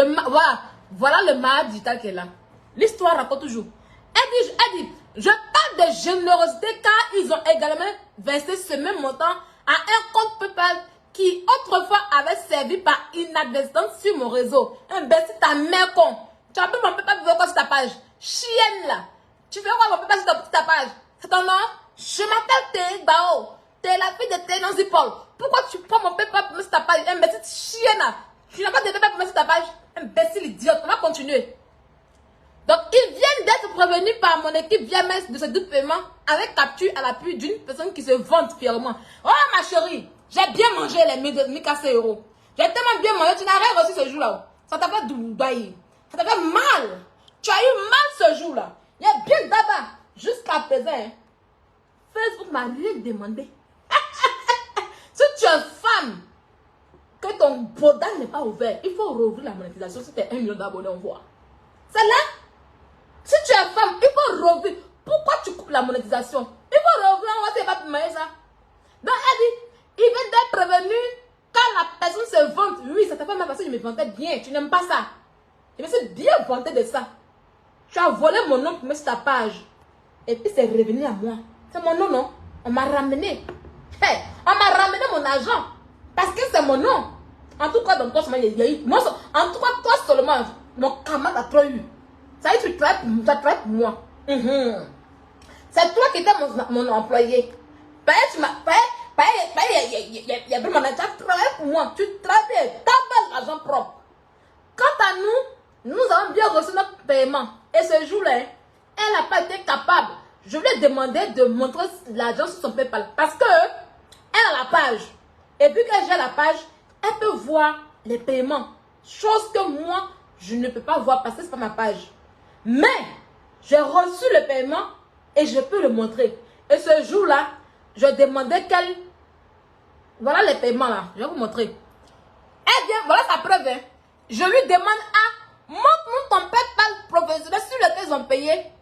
voilà le Ma Digital qui est là. L'histoire raconte toujours. Elle dit, je parle de générosité car ils ont également versé ce même montant à un compte PayPal qui autrefois avait servi par inadvertance sur mon réseau. Imbécile, ta mère con. Tu as pris mon PayPal pour quoi sur ta page? Chienne là. Tu fais quoi mon PayPal sur ta page? C'est ton nom? Je m'appelle Thé Bao. T'es la fille de Ténon Paul. Pourquoi tu prends mon PayPal pour mettre sur ta page? Imbécile, chienne là. Tu n'as pas de PayPal pour mettre sur ta page? Imbécile, idiote. On va continuer. Donc, ils viennent d'être prévenus par mon équipe via mail de ce doute paiement avec capture à l'appui d'une personne qui se vante fièrement. Oh, ma chérie, j'ai bien mangé les 1400 €. J'ai tellement bien mangé, tu n'as rien reçu ce jour-là. Ça t'a fait doubaï. Ça t'a fait mal. Tu as eu mal ce jour-là. Il y a bien d'abord. Jusqu'à présent, hein, Facebook m'a rien demandé. Si tu es femme, que ton bodal n'est pas ouvert, il faut rouvrir la monétisation. Si tu es 1 million d'abonnés, on voit. C'est là. Si tu es femme, il faut rouvrir. Pourquoi tu coupes la monétisation? Il faut rouvrir, on va va payer ça. Donc, elle dit, il vient d'être prévenu quand la personne se vante. Oui, ça t'a fait mal parce que je me vantais bien. Tu n'aimes pas ça. Je me suis bien vanté de ça. Tu as volé mon nom pour mettre sur ta page. Et puis, c'est revenu à moi. C'est mon nom, non? On m'a ramené. Hey, on m'a ramené mon argent. Parce que c'est mon nom. En tout cas, dans toi seulement, il y a eu. Moi, en tout cas, toi seulement, mon camarade a trop eu. Ça y est, tu travailles pour moi. C'est toi qui étais mon employé. Il y a vraiment tu as travaillé pour moi. Tu travailles. Tu as l'argent propre. Quant à nous, nous avons bien reçu notre paiement. Et ce jour-là, elle n'a pas été capable. Je lui ai demandé de montrer l'argent sur son PayPal. Parce que elle a la page. Et puis quand j'ai la page, elle peut voir les paiements. Chose que moi, je ne peux pas voir parce que ce n'est pas ma page. Mais, j'ai reçu le paiement et je peux le montrer. Et ce jour-là, je demandais qu'elle... Voilà les paiements là, je vais vous montrer. Elle vient, voilà sa preuve. Hein. Je lui demande, montre-nous ton PayPal professionnel sur lequel ils ont payé.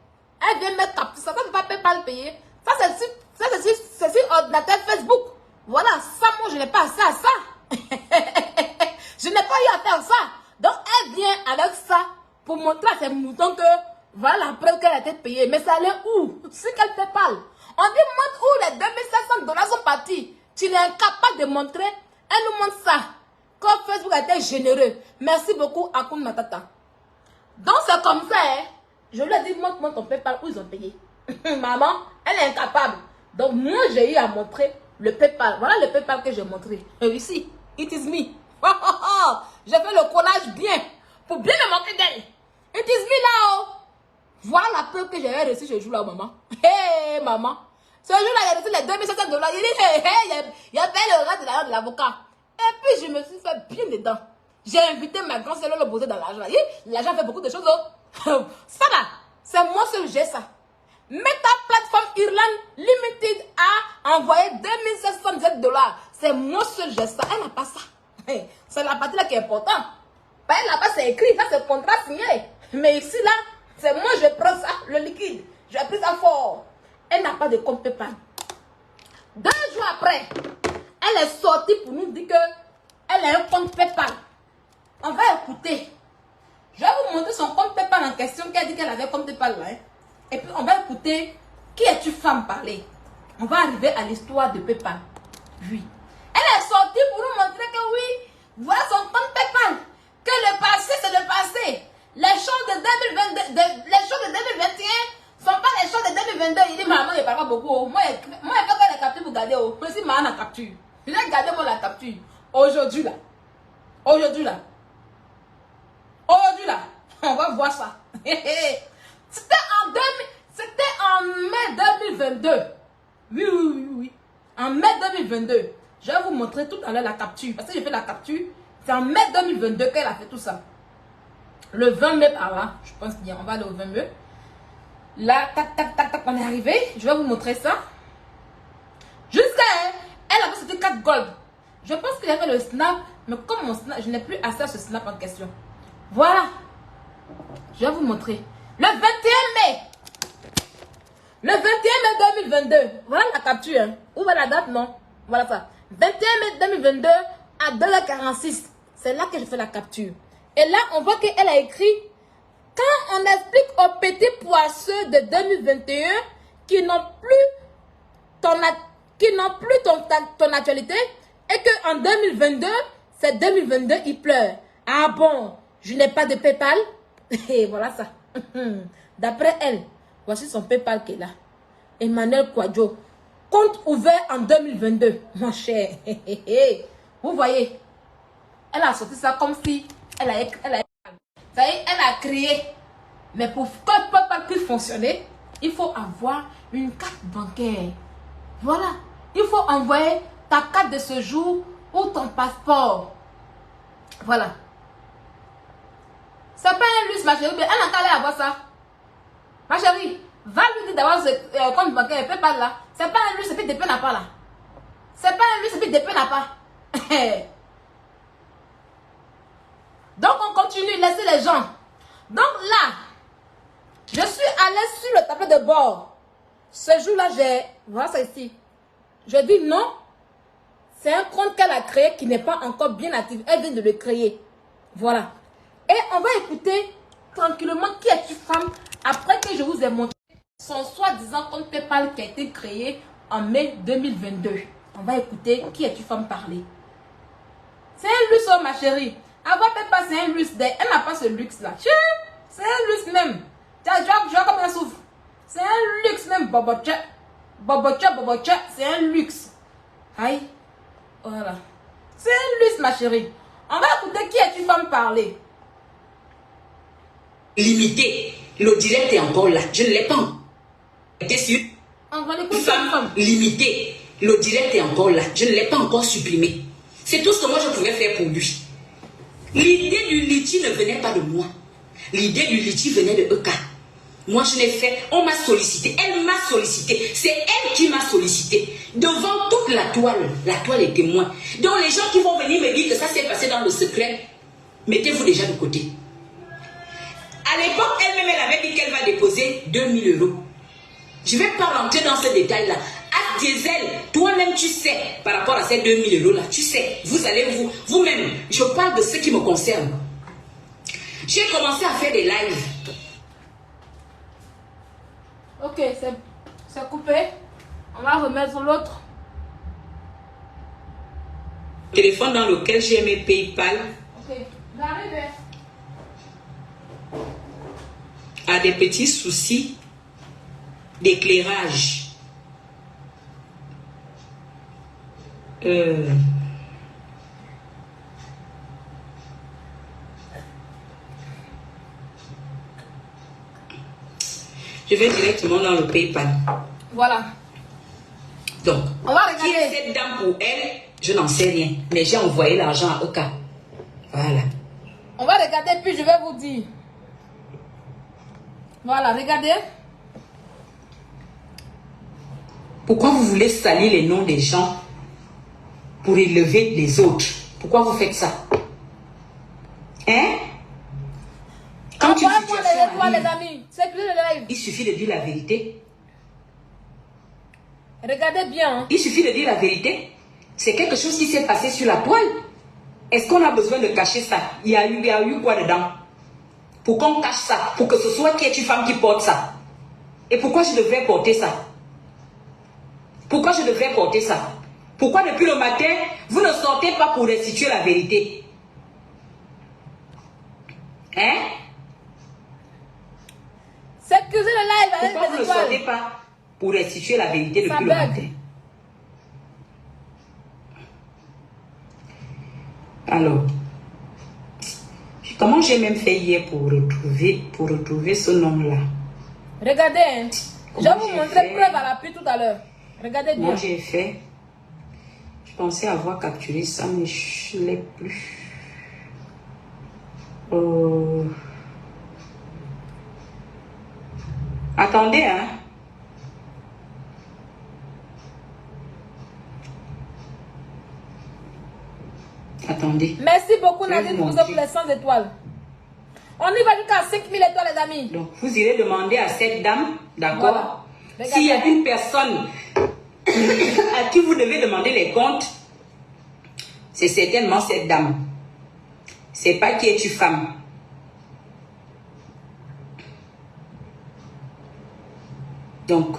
Elle vient mettre ça, ça ne peut pas PayPal payer. Ça c'est sur ordinateur Facebook. Voilà, ça moi je n'ai pas accès à ça. Je n'ai pas eu à faire ça. Donc elle vient avec ça pour montrer à ses moutons que voilà la preuve qu'elle a été payée. Mais ça allait où? Sur quel PayPal? On dit montre où les 2500 $ sont partis. Tu es incapable de montrer. Elle nous montre ça. Comme Facebook a été généreux. Merci beaucoup Akun Matata. Donc c'est comme ça. Hein? Je lui ai dit montre ton PayPal où ils ont payé. Maman, elle est incapable. Donc moi j'ai eu à montrer le PayPal. Voilà le PayPal que j'ai montré. Et ici, it is me. J'ai fait le collage bien. Pour bien me montrer d'elle. It is me là. Voilà la preuve que j'avais reçu ce jour-là, maman. Hey, maman. Ce jour-là, il a reçu les 2500 $. Il dit, il a payé le reste de l'avocat. Et puis, je me suis fait bien dedans. J'ai invité ma grande sœur à le poser dans l'argent. L'argent fait beaucoup de choses. Oh. Ça là, c'est moi seul j'ai ça. Meta Platform Irlande Limited a envoyé 2717 $. C'est moi seul j'ai ça. Elle n'a pas ça. C'est la partie là qui est importante. Elle là-bas, c'est écrit. Ça, c'est le contrat signé. Mais ici, là, c'est moi, je prends ça, le liquide. Je pris ça fort. Elle n'a pas de compte PayPal. 2 jours après, elle est sortie pour nous dire qu'elle a un compte PayPal. On va écouter. Je vais vous montrer son compte PayPal en question, qu'elle dit qu'elle avait un compte PayPal là. Hein. Et puis, on va écouter qui es-tu femme parler. On va arriver à l'histoire de PayPal. Oui. Elle est sortie pour nous montrer que oui, voilà son compte PayPal. Que le passé, c'est le passé. Les choses de 2022, les choses de 2021 ne sont pas les choses de 2022. Il dit, maman, il ne parle pas beaucoup. Moi, il fait que les captures pour garder. Mais si maman a capture. Il a gardé moi la capture. Aujourd'hui, là. Aujourd'hui, là. Aujourd'hui, là. On va voir ça. C'était en mai 2022. Oui. En mai 2022. Je vais vous montrer tout à l'heure la capture. Parce que j'ai fait la capture. C'est en mai 2022 qu'elle a fait tout ça. Le 20 mai par là, je pense qu'on va aller au 20 mai. Là, tac, on est arrivé. Je vais vous montrer ça. Jusqu'à elle avait sorti 4 gold. Je pense qu'il y avait le snap, mais comme mon snap, je n'ai plus accès à ce snap en question. Voilà. Je vais vous montrer. Le 21 mai. Le 21 mai 2022. Voilà la capture. Hein. Où va la date, non? Voilà ça. 21 mai 2022 à 2h46. C'est là que je fais la capture. Et là, on voit qu'elle a écrit, quand on explique aux petits poisseux de 2021 qui n'ont plus ton actualité et qu'en 2022, c'est 2022, ils pleurent. Ah bon, je n'ai pas de PayPal. Et voilà ça. D'après elle, voici son PayPal qui est là. Emmanuel Kwadjo. Compte ouvert en 2022. Mon cher. Vous voyez, elle a sorti ça comme si elle a créé. Mais pour que PayPal puisse fonctionner, il faut avoir une carte bancaire. Voilà. Il faut envoyer ta carte de séjour ou ton passeport. Voilà. C'est pas un luxe, ma chérie. Elle n'a qu'à aller avoir ça. Ma chérie, va lui dire d'avoir ce compte bancaire. PayPal là. C'est pas un luxe, et puis depuis n'a pas là. C'est pas un luxe, et puis depuis n'a pas. Donc on continue, laissez les gens. Donc là, je suis allée sur le tableau de bord. Ce jour-là, j'ai... Voilà ça ici. Je dis non. C'est un compte qu'elle a créé qui n'est pas encore bien actif. Elle vient de le créer. Voilà. Et on va écouter tranquillement qui est-tu femme après que je vous ai montré son soi-disant compte PayPal qui a été créé en mai 2022. On va écouter qui es-tu femme parler. C'est un luxe, oh, ma chérie. Avoir PayPal, c'est un luxe. Elle n'a pas ce luxe-là. C'est un luxe même. Tu vois comme elle souffre. C'est un luxe même, bobocha. Bobocha, c'est un luxe. Aïe. Voilà. C'est un luxe, ma chérie. On va écouter qui est-tu femme parler. Limité. Le direct est encore là. Je ne l'ai pas. T'es sûr? On va l'écouter. Femme limitée. Le direct est encore là. Je ne l'ai pas encore supprimé. C'est tout ce que moi je pouvais faire pour lui. L'idée du litchi ne venait pas de moi. L'idée du litchi venait de Eka. Moi je l'ai fait. On m'a sollicité. Elle m'a sollicité. C'est elle qui m'a sollicité. Devant toute la toile. La toile est témoin. Donc les gens qui vont venir me dire que ça s'est passé dans le secret, mettez-vous déjà de côté. À l'époque, elle-même, elle avait dit qu'elle va déposer 2000 €. Je ne vais pas rentrer dans ce détail-là. À Diesel, toi-même, tu sais, par rapport à ces 2000 € là, tu sais, vous allez vous-même, je parle de ce qui me concerne. J'ai commencé à faire des lives. Ok, c'est coupé. On va remettre l'autre. Téléphone dans lequel j'ai mes PayPal. Ok, j'arrive. A des petits soucis d'éclairage. Je vais directement dans le PayPal. Voilà. Donc, on va regarder. Qui est cette dame pour elle? Je n'en sais rien. Mais j'ai envoyé l'argent à Eka. Voilà. On va regarder, puis je vais vous dire. Voilà, regardez. Pourquoi vous voulez salir les noms des gens pour élever les autres? Pourquoi vous faites ça? Hein? Quand tu Envoie-moi les étoiles, les amis. C'est plus le live. il suffit de dire la vérité. Regardez bien. Hein. Il suffit de dire la vérité. C'est quelque chose qui s'est passé sur la toile. Est-ce qu'on a besoin de cacher ça? Il y a eu quoi dedans? Pour qu'on cache ça, pour que ce soit qui est une femme qui porte ça. Et pourquoi je devrais porter ça? Pourquoi je devrais porter ça? Pourquoi depuis le matin, vous ne sortez pas pour restituer la vérité? Hein? Sécurisez le live avec Pourquoi vous ne sortez pas pour restituer la vérité depuis le matin? Alors, comment j'ai même fait hier pour retrouver ce nom-là? Regardez, hein. Je vais vous montrer preuve à l'appui tout à l'heure. Regardez bien. Moi j'ai fait. Je pensais avoir capturé ça, mais je ne l'ai plus. Attendez, hein. Attendez. Merci beaucoup Nadine pour les 100 étoiles. On y va jusqu'à 5000 étoiles les amis. Donc vous irez demander à cette dame, d'accord, voilà. S'il y a une personne à qui vous devez demander les comptes, c'est certainement cette dame. C'est pas qui est une femme. Donc,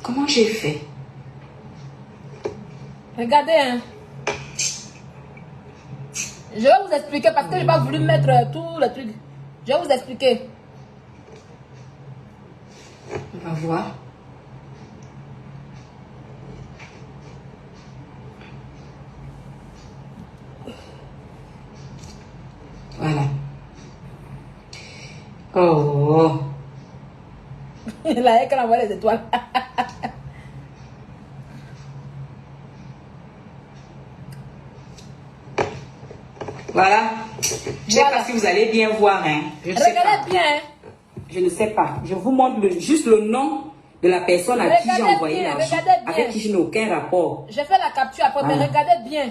comment j'ai fait? Regardez, hein. Je vais vous expliquer parce que je n'ai pas voulu mettre tout le truc. Je vais vous expliquer. On va voir. Voilà. Oh. Là, elle envoie les étoiles. Voilà. Je ne sais pas si vous allez bien voir. Hein. Regardez bien. Je ne sais pas. Je vous montre juste le nom de la personne à qui j'ai envoyé l'argent. Avec qui je n'ai aucun rapport. J'ai fait la capture après, mais regardez bien.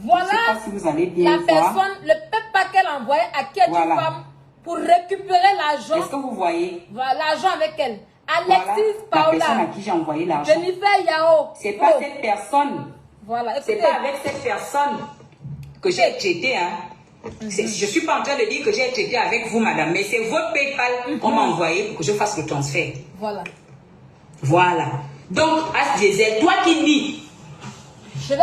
Voilà je ne sais pas si vous allez bien la voir. personne, le PayPal qu'elle envoyait à quelle femme pour récupérer l'argent. Est-ce que vous voyez? Voilà, l'argent avec elle. Alexis Paola. La personne à qui j'ai envoyé l'argent. Jennifer Yao. C'est pas cette personne. Voilà. C'est pas avec cette personne que j'ai traité. Hein. Je suis pas en train de dire que j'ai traité avec vous, madame, mais c'est votre PayPal qu'on m'a envoyé pour que je fasse le transfert. Voilà. Voilà. Donc, As Diesel, toi qui dis que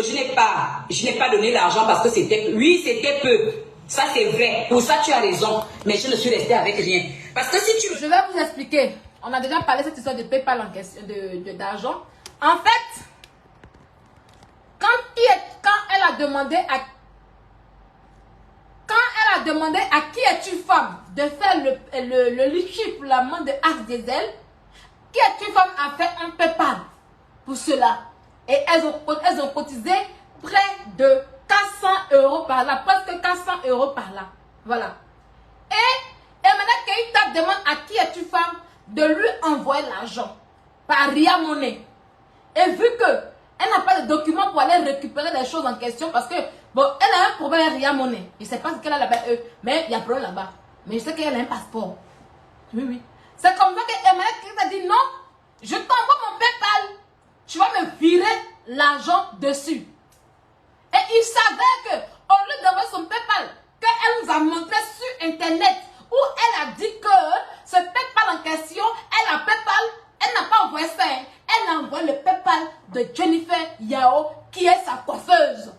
je n'ai pas donné l'argent parce que c'était, oui, c'était peu. Ça, c'est vrai. Pour ça, tu as raison. Mais je ne suis restée avec rien. Parce que si tu... Je vais vous expliquer. On a déjà parlé de cette histoire de PayPal en question, d'argent. En fait, quand elle a demandé à qui es-tu femme de faire le lichis pour la main de As Diesel, qui es-tu femme a fait un PayPal pour cela. Et elles ont cotisé près de 400 € par là, presque 400 € par là. Voilà. Et maintenant Keita demande à qui es-tu femme de lui envoyer l'argent par Ria Money. Et vu que elle n'a pas de documents pour aller récupérer les choses en question, parce que, bon, elle a un problème avec Ria Money. Je ne sais pas ce qu'elle a là-bas, mais il y a un problème là-bas. Mais je sais qu'elle a un passeport. Oui, oui. C'est comme ça qu'elle a dit non, je t'envoie mon PayPal. Tu vas me virer l'argent dessus. Et il savait que, au lieu d'envoyer son PayPal, qu'elle nous a montré sur Internet, où elle a dit que ce PayPal en question, elle n'a pas envoyé ça. Hein. Elle a envoyé le PayPal de Jennifer Yao, qui est sa coiffeuse.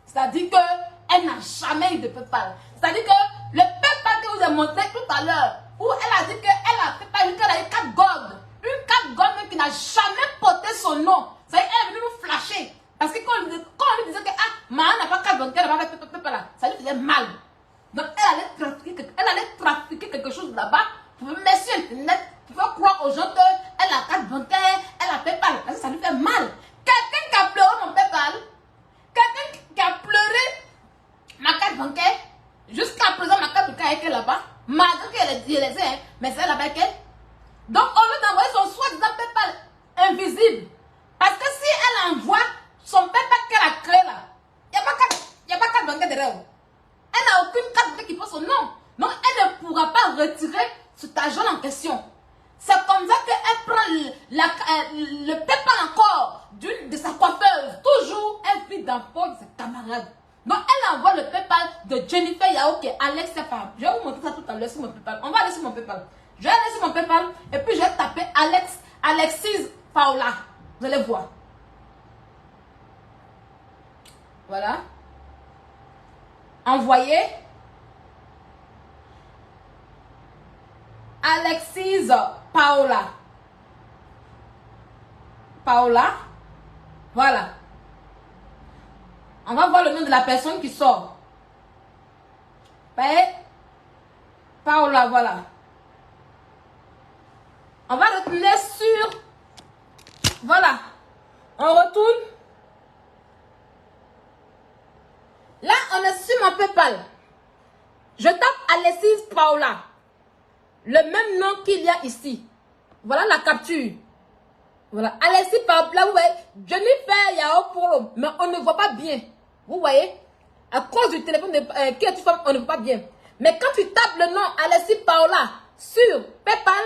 C'est-à-dire qu'elle n'a jamais eu de PayPal. C'est-à-dire que le PayPal que vous avez montré tout à l'heure, où elle a dit qu'elle a eu 4 gold. Une 4 gold qui n'a jamais porté son nom. C'est-à-dire qu'elle est venue nous flasher. Parce que quand on lui disait que Mahan n'a pas 4 gold, qu'elle n'a pas fait PayPal, ça lui faisait mal. Donc elle allait trafiquer quelque chose là-bas pour mettre sur Internet, pour faire croire aux gens qu'elle a 4 bancaires, elle a PayPal. Parce que ça lui fait mal. Quelqu'un qui a pleuré mon PayPal, quelqu'un qui a pleuré ma carte bancaire, jusqu'à présent ma carte bancaire est là-bas, malgré qu'elle est laissée, mais c'est là-bas qu'elle. Donc au lieu d'envoyer son soi-disant PayPal invisible, parce que si elle envoie son PayPal qu'elle a créé là, il n'y a pas carte bancaire derrière. Elle n'a aucune carte bancaire qui porte son nom. Donc elle ne pourra pas retirer cet argent en question. C'est comme ça qu'elle prend le PayPal encore d'une de sa coiffeuse. Toujours, elle vit dans le pot de ses camarades. Donc elle envoie le PayPal de Jennifer Yao qui est Alex Femme. Je vais vous montrer ça tout à l'heure sur mon PayPal. On va aller sur mon PayPal. Je vais aller sur mon PayPal et puis je vais taper Alexis Paola. Vous allez voir. Voilà. Envoyer Alexis Paola. Voilà. On va voir le nom de la personne qui sort. Paola, voilà. On va retourner sur... Voilà. On retourne. Là, on est sur mon PayPal. Je tape Alexis Paola. Le même nom qu'il y a ici. Voilà la capture. Voilà. Alexis Paola, vous voyez. Jennifer Yao Polo. Mais on ne voit pas bien. Vous voyez. À cause du téléphone qui est une femme, on ne voit pas bien. Mais quand tu tapes le nom Alexis Paola sur PayPal,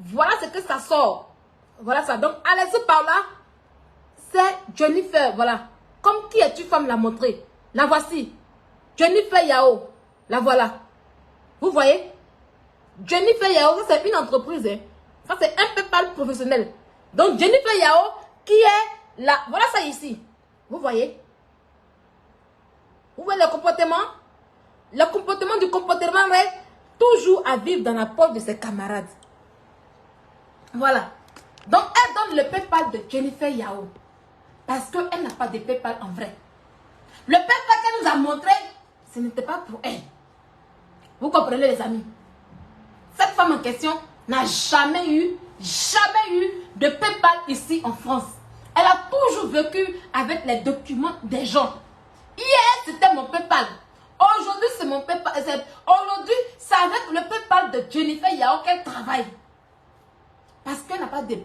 voilà ce que ça sort. Voilà ça. Donc, Alexis Paola, c'est Jennifer. Voilà. Comme qui est une femme l'a montré. La voici. Jennifer Yao. La voilà. Vous voyez? Jennifer Yao, c'est une entreprise. Hein. Ça, c'est un PayPal professionnel. Donc, Jennifer Yao, qui est là. Voilà ça ici. Vous voyez? Vous voyez le comportement? Le comportement du comportement reste toujours à vivre dans la poche de ses camarades. Voilà. Donc, elle donne le PayPal de Jennifer Yao. Parce qu'elle n'a pas de PayPal en vrai. Le PayPal qu'elle nous a montré, ce n'était pas pour elle. Vous comprenez les amis? Cette femme en question n'a jamais eu de PayPal ici en France. Elle a toujours vécu avec les documents des gens. Hier, c'était mon PayPal. Aujourd'hui, c'est mon PayPal. Aujourd'hui, c'est avec le PayPal de Jennifer Yao qu'elle travaille. Parce qu'elle n'a pas de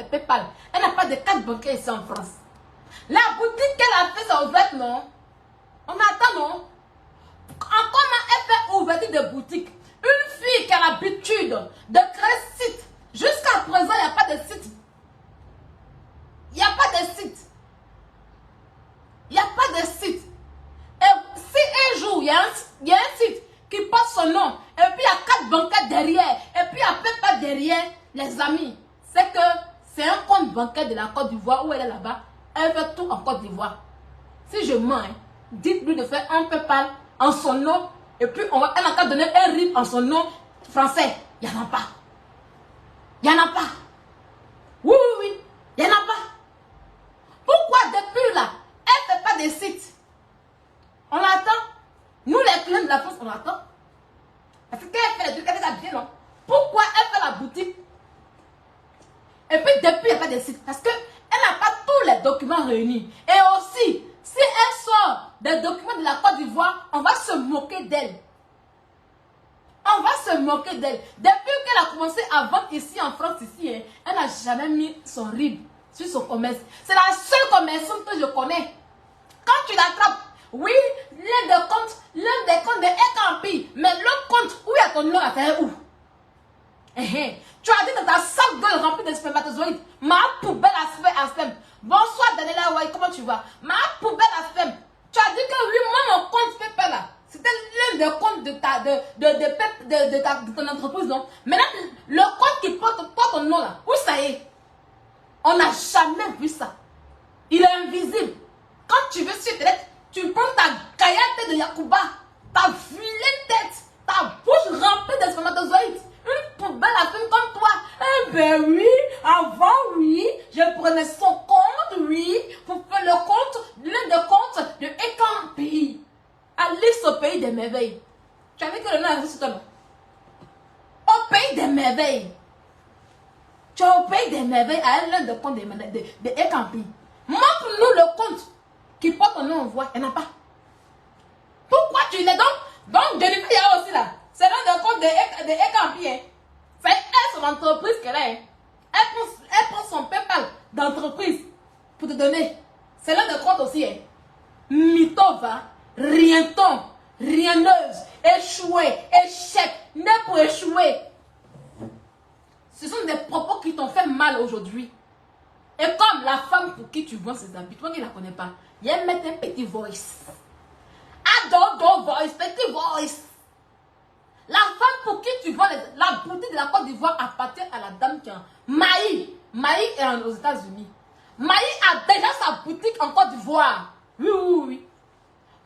PayPal. Elle n'a pas de carte bancaire ici en France. La boutique qu'elle a fait, c'est ouverte, non? On attend, non? Comment elle fait ouverture de boutique? Une fille fille qui a l'habitude de créer site. Jusqu'à présent, il n'y a pas de site. Il n'y a pas de site. Il n'y a pas de site. Et si un jour, il y a un site qui porte son nom, et puis il y a 4 bancaires derrière, et puis il y a PayPal derrière, les amis, c'est que c'est un compte bancaire de la Côte d'Ivoire où elle est là-bas. Elle fait tout en Côte d'Ivoire. Si je mens, dites-lui de faire un PayPal en son nom, et puis elle n'a qu'à donner un RIB en son nom français. Il n'y en a pas. Il n'y en a pas. Oui, oui, oui. Il n'y en a pas. Pourquoi depuis là, elle ne fait pas des sites? On l'attend. Nous, les clients de la France, on l'attend. Parce qu'elle fait les trucs, elle fait ça bien, non? Pourquoi elle fait la boutique? Et puis, depuis, il n'y a pas de site. Parce qu'elle n'a pas tous les documents réunis. Et aussi, si elle sort des documents de la Côte d'Ivoire, on va se moquer d'elle. On va se moquer d'elle. Depuis qu'elle a commencé à vendre ici en France, ici, hein, elle n'a jamais mis son RIB sur son commerce. C'est la seule commerçante que je connais. Quand tu l'attrapes, oui, l'un des comptes de Ekampi, mais l'autre compte, où il y a ton nom à faire où? Tu as dit dans ta sac de rempli de spermatozoïdes, ma poubelle à sperme. Bonsoir Daniela, ouais, comment tu vas? Ma poubelle à sperme. Tu as dit que oui, moi mon compte PayPal là, c'était l'un des comptes de ton entreprise, non? Maintenant, le compte qui porte ton nom là, où ça est? On n'a jamais vu ça. Il est invisible. Quand tu veux sur Internet, tu prends ta gaillette de Yacouba, ta vilaine tête, ta bouche remplie de spermatozoïdes, une poubelle à film comme toi. Eh ben oui, avant oui, je prenais son compte, oui, pour faire le compte, l'un des comptes de Ekampi. Alice au pays des merveilles. Tu avais que le nom arrive sur toi. Au pays des merveilles. Tu es au pays des merveilles à l'un des comptes de Ekampi. Montre-nous le compte qui porte ton nom en voix. Il n'y en a pas. Pourquoi tu l'es donc Jennifer, il y a aussi là. C'est l'un des comptes de Ekampi. Hein. C'est elle, son entreprise qu'elle a. Hein. Elle prend son PayPal d'entreprise pour te donner. C'est l'un des comptes aussi. Hein. Mitova, rienton, rienneuse, échouée, échec, né pour échouer. Ce sont des propos qui t'ont fait mal aujourd'hui. Et comme la femme pour qui tu vends ses habits, toi qui ne la connais pas, il y a un petit voice. Adore voice, petit voice. La femme pour qui tu vends la boutique de la Côte d'Ivoire appartient à la dame qui a Maï. Maï est aux États-Unis. Maï a déjà sa boutique en Côte d'Ivoire. Oui.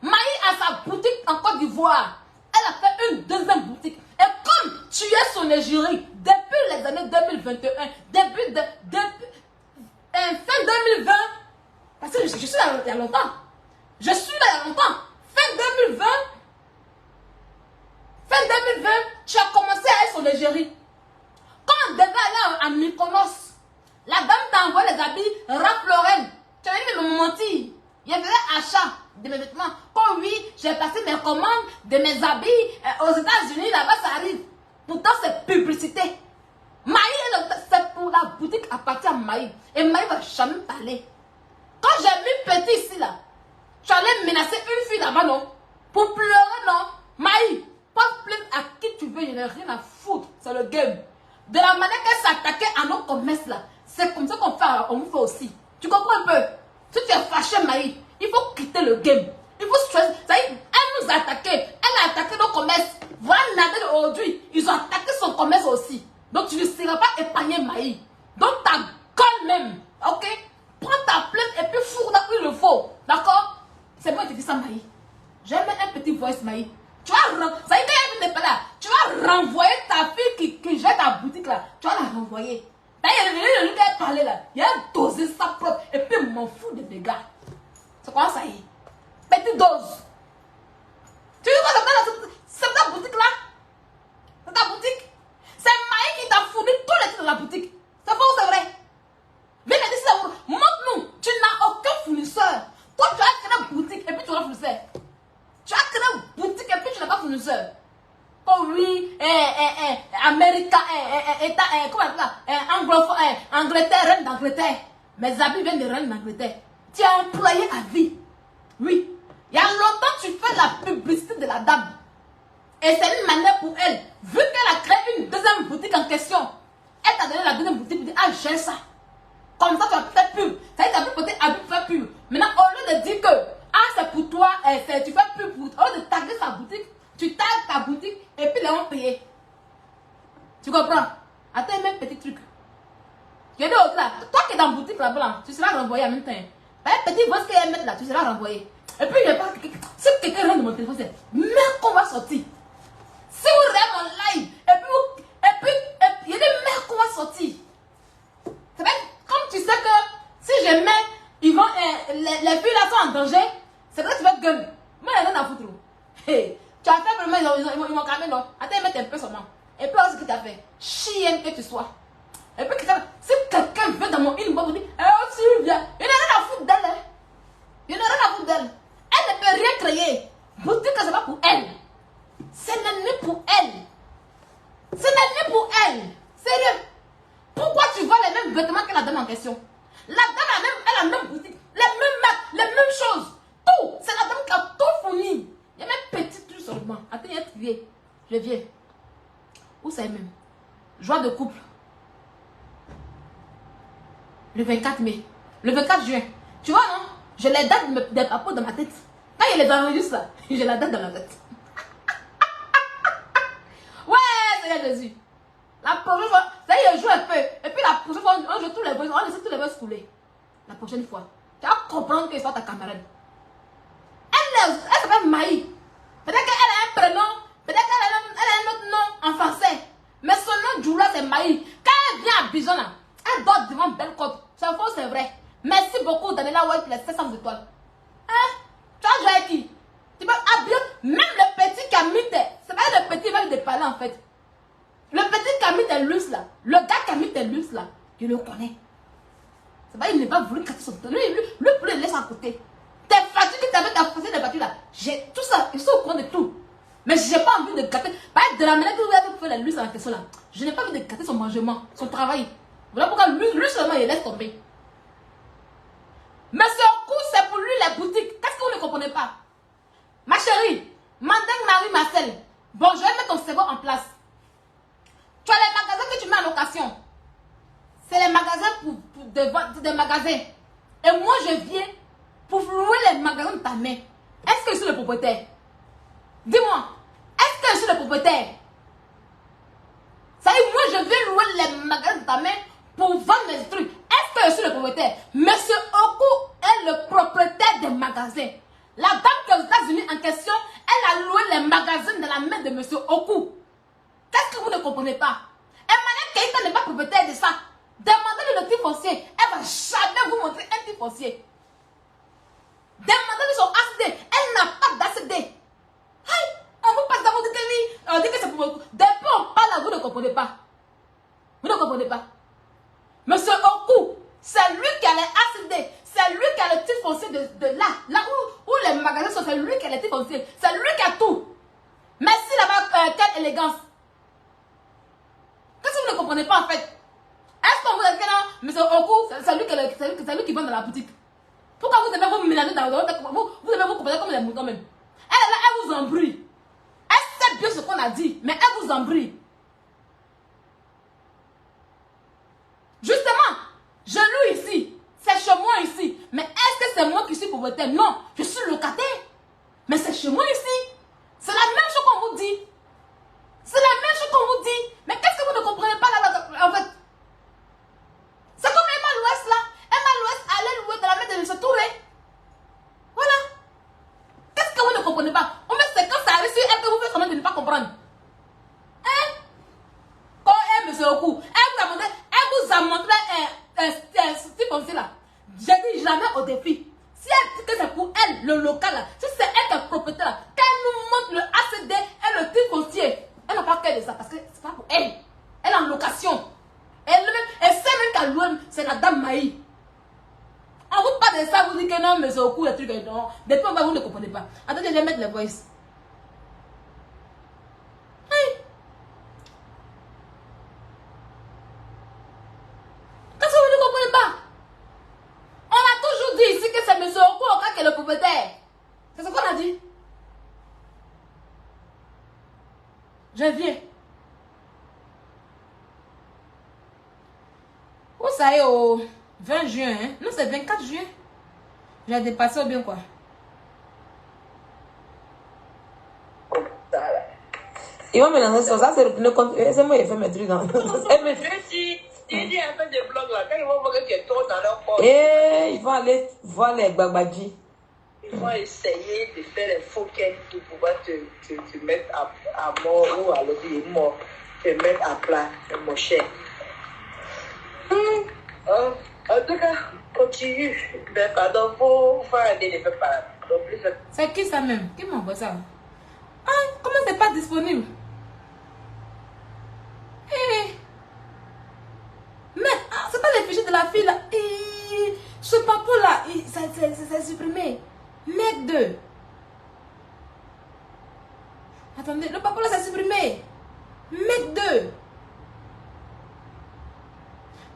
Maï a sa boutique en Côte d'Ivoire. Elle a fait une deuxième boutique. Et comme tu es son égérie depuis les années 2021, fin 2020, parce que je suis là il y a longtemps. Je suis là il y a longtemps. Fin 2020, tu as commencé à être son égérie. Quand on devait aller à Mykonos, la dame t'a envoyé les habits Ralph Lauren. Tu as dit, mais me mentir. Il y avait achat de mes vêtements. Quand oui, j'ai passé mes commandes de mes habits aux États-Unis, là-bas ça arrive. Pourtant, c'est publicité. Maï, c'est pour la boutique appartient à Maï. Et Maï va jamais parler. Quand j'ai mis petit ici, là, tu allais menacer une fille là-bas, non? Pour pleurer, non? Maï, pas plaindre à qui tu veux, il n'y a rien à foutre. C'est le game. De la manière qu'elle s'attaquait à nos commerces, là, c'est comme ça qu'on fait, on fait aussi. Tu comprends un peu? Si tu es fâché, Maï, il faut quitter le game. Il faut choisir. Elle nous a attaqué. Elle a attaqué nos commerces. Voilà, aujourd'hui, ils ont attaqué son commerce aussi. Donc, tu ne seras pas épargné, Maï. Donc, ta gueule même. Ok? Prends ta plainte et puis fourre là où il le faut. D'accord? C'est moi qui te dis ça, Maï. J'ai mis un petit voice, Maï. Tu vas ça y est, là. Tu vas renvoyer ta fille qui jette ta boutique là. Tu vas la renvoyer. D'ailleurs, il lui a parlé là. Il a dosé sa propre. Et puis, il m'en fout des dégâts. C'est quoi ça y est? Petite dose. Tu veux quoi c'est ta boutique là? C'est ta boutique? C'est Maï qui t'a fourni tous les trucs de la boutique. C'est faux ou c'est vrai? Viens me dire ça. Montre-nous. Tu n'as aucun fournisseur. Toi, tu as créé une boutique et puis tu n'as pas fournisseur. Tu as créé une boutique et puis tu n'as pas fournisseur. Oh oui, Américain, État, comment on appelle ça? Anglophone, Angleterre, reine d'Angleterre. Mes habits viennent de reine d'Angleterre. Tu es employé à vie. Oui. Il y a longtemps, tu fais la publicité de la dame. Et c'est une manière pour elle. Vu qu'elle a créé une deuxième boutique en question, elle t'a donné la deuxième boutique pour dire, ah, j'ai ça. Comme ça, tu vas faire pub. Ça veut dire que tu as peut-être envie de faire pub. Maintenant, au lieu de dire que, ah, c'est pour toi, tu fais pub pour. Au lieu de taguer sa boutique, tu tagues ta boutique et puis les vont payer. Tu comprends? Attends, même petit truc. Il y a des autres là. Toi qui es dans la boutique là-bas, tu seras renvoyé en même temps. Un petit voice qu'elle met là, tu seras renvoyé. Et puis, il y a pas. Si quelqu'un rentre de mon téléphone, c'est mais qu'on va sortir. Si vous regardez mon live, et puis, il y a des mecs qu'on va sortir. C'est vrai, comme tu sais que si je mets, ils vont, les filles là sont en danger, c'est vrai que tu vas te gueuler. Moi, il y en a à foutre. Hey, tu as fait vraiment, ils vont calmer, non? Attends, ils mettent un peu seulement. Et puis, voilà ce que tu as fait. Chienne que tu sois. Et puis, si quelqu'un vient dans mon inbox, vous dit, oh, Sylvia, il n'y a rien à foutre d'elle. Hein? Il n'y a rien à foutre d'elle. Elle ne peut rien créer. Boutique, c'est pas pour elle. Ce n'est ni pour elle. Ce n'est ni pour elle. Sérieux. Pourquoi tu vois les mêmes vêtements que la dame en question? La dame elle a la même boutique, les mêmes marques, les mêmes choses. Tout. C'est la dame qui a tout fourni. Il y a même petit truc seulement. Attends, il y a un vieux. Je viens. Où c'est même? Joie de couple. Le 24 mai. Le 24 juin. Tu vois, non? J'ai les dates des papas dans ma tête. Quand il y a les enregistres là, j'ai la date dans la tête. Ouais, Seigneur Jésus. La prochaine fois, ça y est, je joue un peu. Et puis la prochaine fois, on joue tous les voix, on laisse tous les voix couler. La prochaine fois, tu vas comprendre que c'est ta camarade. Elle s'appelle Maï. Peut-être qu'elle a un prénom, peut-être qu'elle a un autre nom en français. Mais son nom du là, c'est Maï. Quand elle vient à Bijon, là, elle dort devant Belle Côte. C'est faux, c'est vrai. Merci beaucoup, Daniela White, les 700 étoiles. Hein? Tu as joué avec qui? Tu peux habiller, même le petit qui a mis tes. C'est pas le petit qui va lui parler en fait. Le petit qui a mis tes luxe là, le gars qui a mis tes luxe là, je le connais. C'est pas, il n'a pas voulu casser son temps. Lui, pour le laisser à côté. Tes factures que tu avais, ta facture de voiture là, j'ai tout ça, ils sont au courant de tout. Mais j'ai pas envie de gâter. De la manière que vous avez fait la luxe en question là, je n'ai pas envie de gâter son mangement, son travail. Voilà pourquoi lui seulement il laisse tomber. Mais ce coup, c'est pour lui les boutiques. Qu'est-ce que vous ne comprenez pas? Ma chérie, Mandeng Marie Marcel, bon, je vais mettre ton cerveau en place. Tu as les magasins que tu mets en location. C'est les magasins des magasins. Et moi, je viens pour louer les magasins de ta main. Est-ce que je suis le propriétaire? Dis-moi, est-ce que je suis le propriétaire? Ça veut dire, moi, je viens louer les magasins de ta main pour vendre mes trucs. Est-ce que je suis le propriétaire? Monsieur Oku est le propriétaire des magasins. La dame qui est aux États-Unis en question, elle a loué les magasins de la main de Monsieur Oku. Qu'est-ce que vous ne comprenez pas? Emmanuel Keïta n'est pas propriétaire de ça. Demandez-lui le titre foncier. Elle va jamais vous montrer un titre foncier. Demandez-lui son ACD. Elle n'a pas d'ACD. Hey, on vous passe dans votre délit. On dit que c'est pour vous. Depuis on parle, vous ne comprenez pas. Vous ne comprenez pas. Monsieur Oku, c'est lui qui a les ACD. C'est lui qui a le titre foncier de là où les magasins sont. C'est lui qui a le titre foncier. C'est lui qui a tout. Merci là-bas, quelle élégance. Qu'est-ce que vous ne comprenez pas en fait? Est-ce qu'on vous a dit que non, monsieur Oku, c'est lui qui vend dans la boutique? Pourquoi vous devez vous mélanger dans vous devez vous comporter comme des moutons même? Elle est là, elle vous embrouille. Elle sait bien ce qu'on a dit, mais elle vous embrouille. Justement, je loue ici. C'est chez moi ici. Mais est-ce que c'est moi qui suis propriétaire? Non, je suis locataire. Mais c'est chez moi ici. C'est la même chose qu'on vous dit. C'est la même chose qu'on vous dit. Mais qu'est-ce que vous ne comprenez pas là, en fait? C'est comme Emma l'Ouest là. Emma l'Ouest allait louer dans la main de M. Touré. Voilà. Qu'est-ce que vous ne comprenez pas? On met c'est quand ça arrive sur elle que vous faites comment de ne pas comprendre. Hein? Quand elle, M. Oku, elle vous a montré un style comme ça là. J'ai dit jamais au défi. Si elle dit que c'est pour elle, le local là, si c'est elle qui est propriétaire là, qu'elle nous montre le ACD et le titre foncier. Elle n'a pas fait de ça parce que c'est pas pour elle. Elle est en location. Elle sait même qu'à louer, c'est la dame Maï. On vous parle de ça, vous dites que non, mais c'est au coup, les trucs, non. Depuis, vous ne comprenez pas. Attendez, je vais mettre les voice. Hey. Qu'est-ce que vous ne comprenez pas? On a toujours dit ici que c'est M. Oku qui est le propriétaire. C'est ce qu'on a dit. Je viens. Où ça est au 20 juin, hein? Non, c'est 24 juin. J'ai dépassé ou bien quoi? Ils vont me lancer ça, c'est le compte. C'est moi qui fais mes trucs. Il dit un peu de blog là, quand ils vont voir que tu es trop dans leur corps. Et ils vont aller voir les Gbagbaji. Ils vont essayer de faire les faux quêtes pour pouvoir te mettre à mort ou à l'autre mort, te mettre à plat, mon cher. En tout cas, continue. Mais pardon, faut arrêter de faire par C'est qui ça même? Qui m'envoie ça? Ah, comment c'est pas disponible? Mais c'est pas les fichiers de la fille là. Ce papa là, c'est supprimé. Mec 2. Attendez, le papa là c'est supprimé. Mec 2.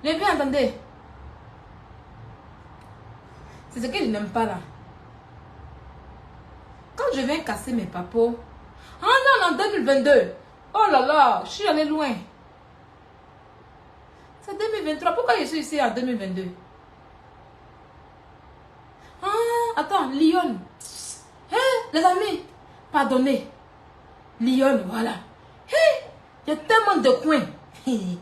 J'ai bien attendez. C'est ce que je n'aime pas là. Quand je viens casser mes papos. Ah non, en 2022. Oh là là, je suis allée loin. C'est 2023. Pourquoi je suis ici en 2022? Ah, attends, Lyon. Les amis, pardonnez. Lyon, voilà. Il y a tellement de coins. Il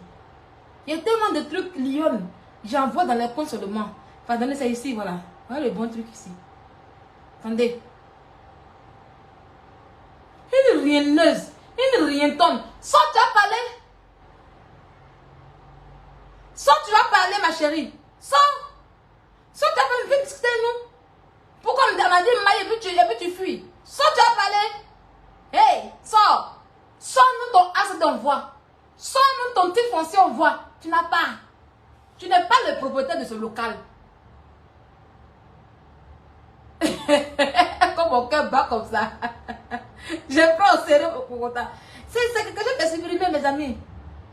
y a tellement de trucs Lyon. J'envoie dans les coins seulement. Pardonnez, c'est ici, voilà. Voilà le bon truc ici. Attendez. Une rienneuse. Une rientonne. Soit tu vas parler. Soit tu vas parler, ma chérie. Soit tu vas venir discuter nous. Pourquoi on m'a dit maille et puis tu fuis. Soit tu vas parler. Hey, sors. Sors-nous ton as d'envoi. Sors-nous ton titre foncier en voie. Tu n'as pas. Tu n'es pas le propriétaire de ce local. Comme mon cœur bat comme ça. Je prends au sérieux pour ça. C'est quelque chose qui est supprimé, mes amis.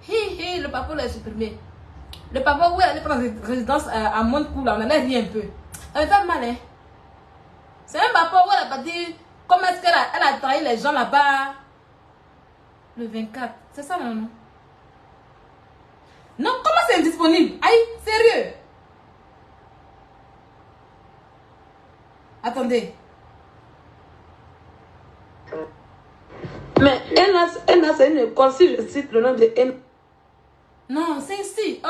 Le papa l'a supprimé. Le papa, où elle allait prendre résidence à Montcourt, là, on allait rire un peu. Elle fait mal, hein. C'est un papa où elle a pas dit comment est-ce qu'elle a trahi les gens là-bas. Le 24. C'est ça, non? Non, comment c'est indisponible? Aïe, sérieux. Attendez. Mais Enna, c'est une école. Si je cite le nom de Enna. Non, c'est ici.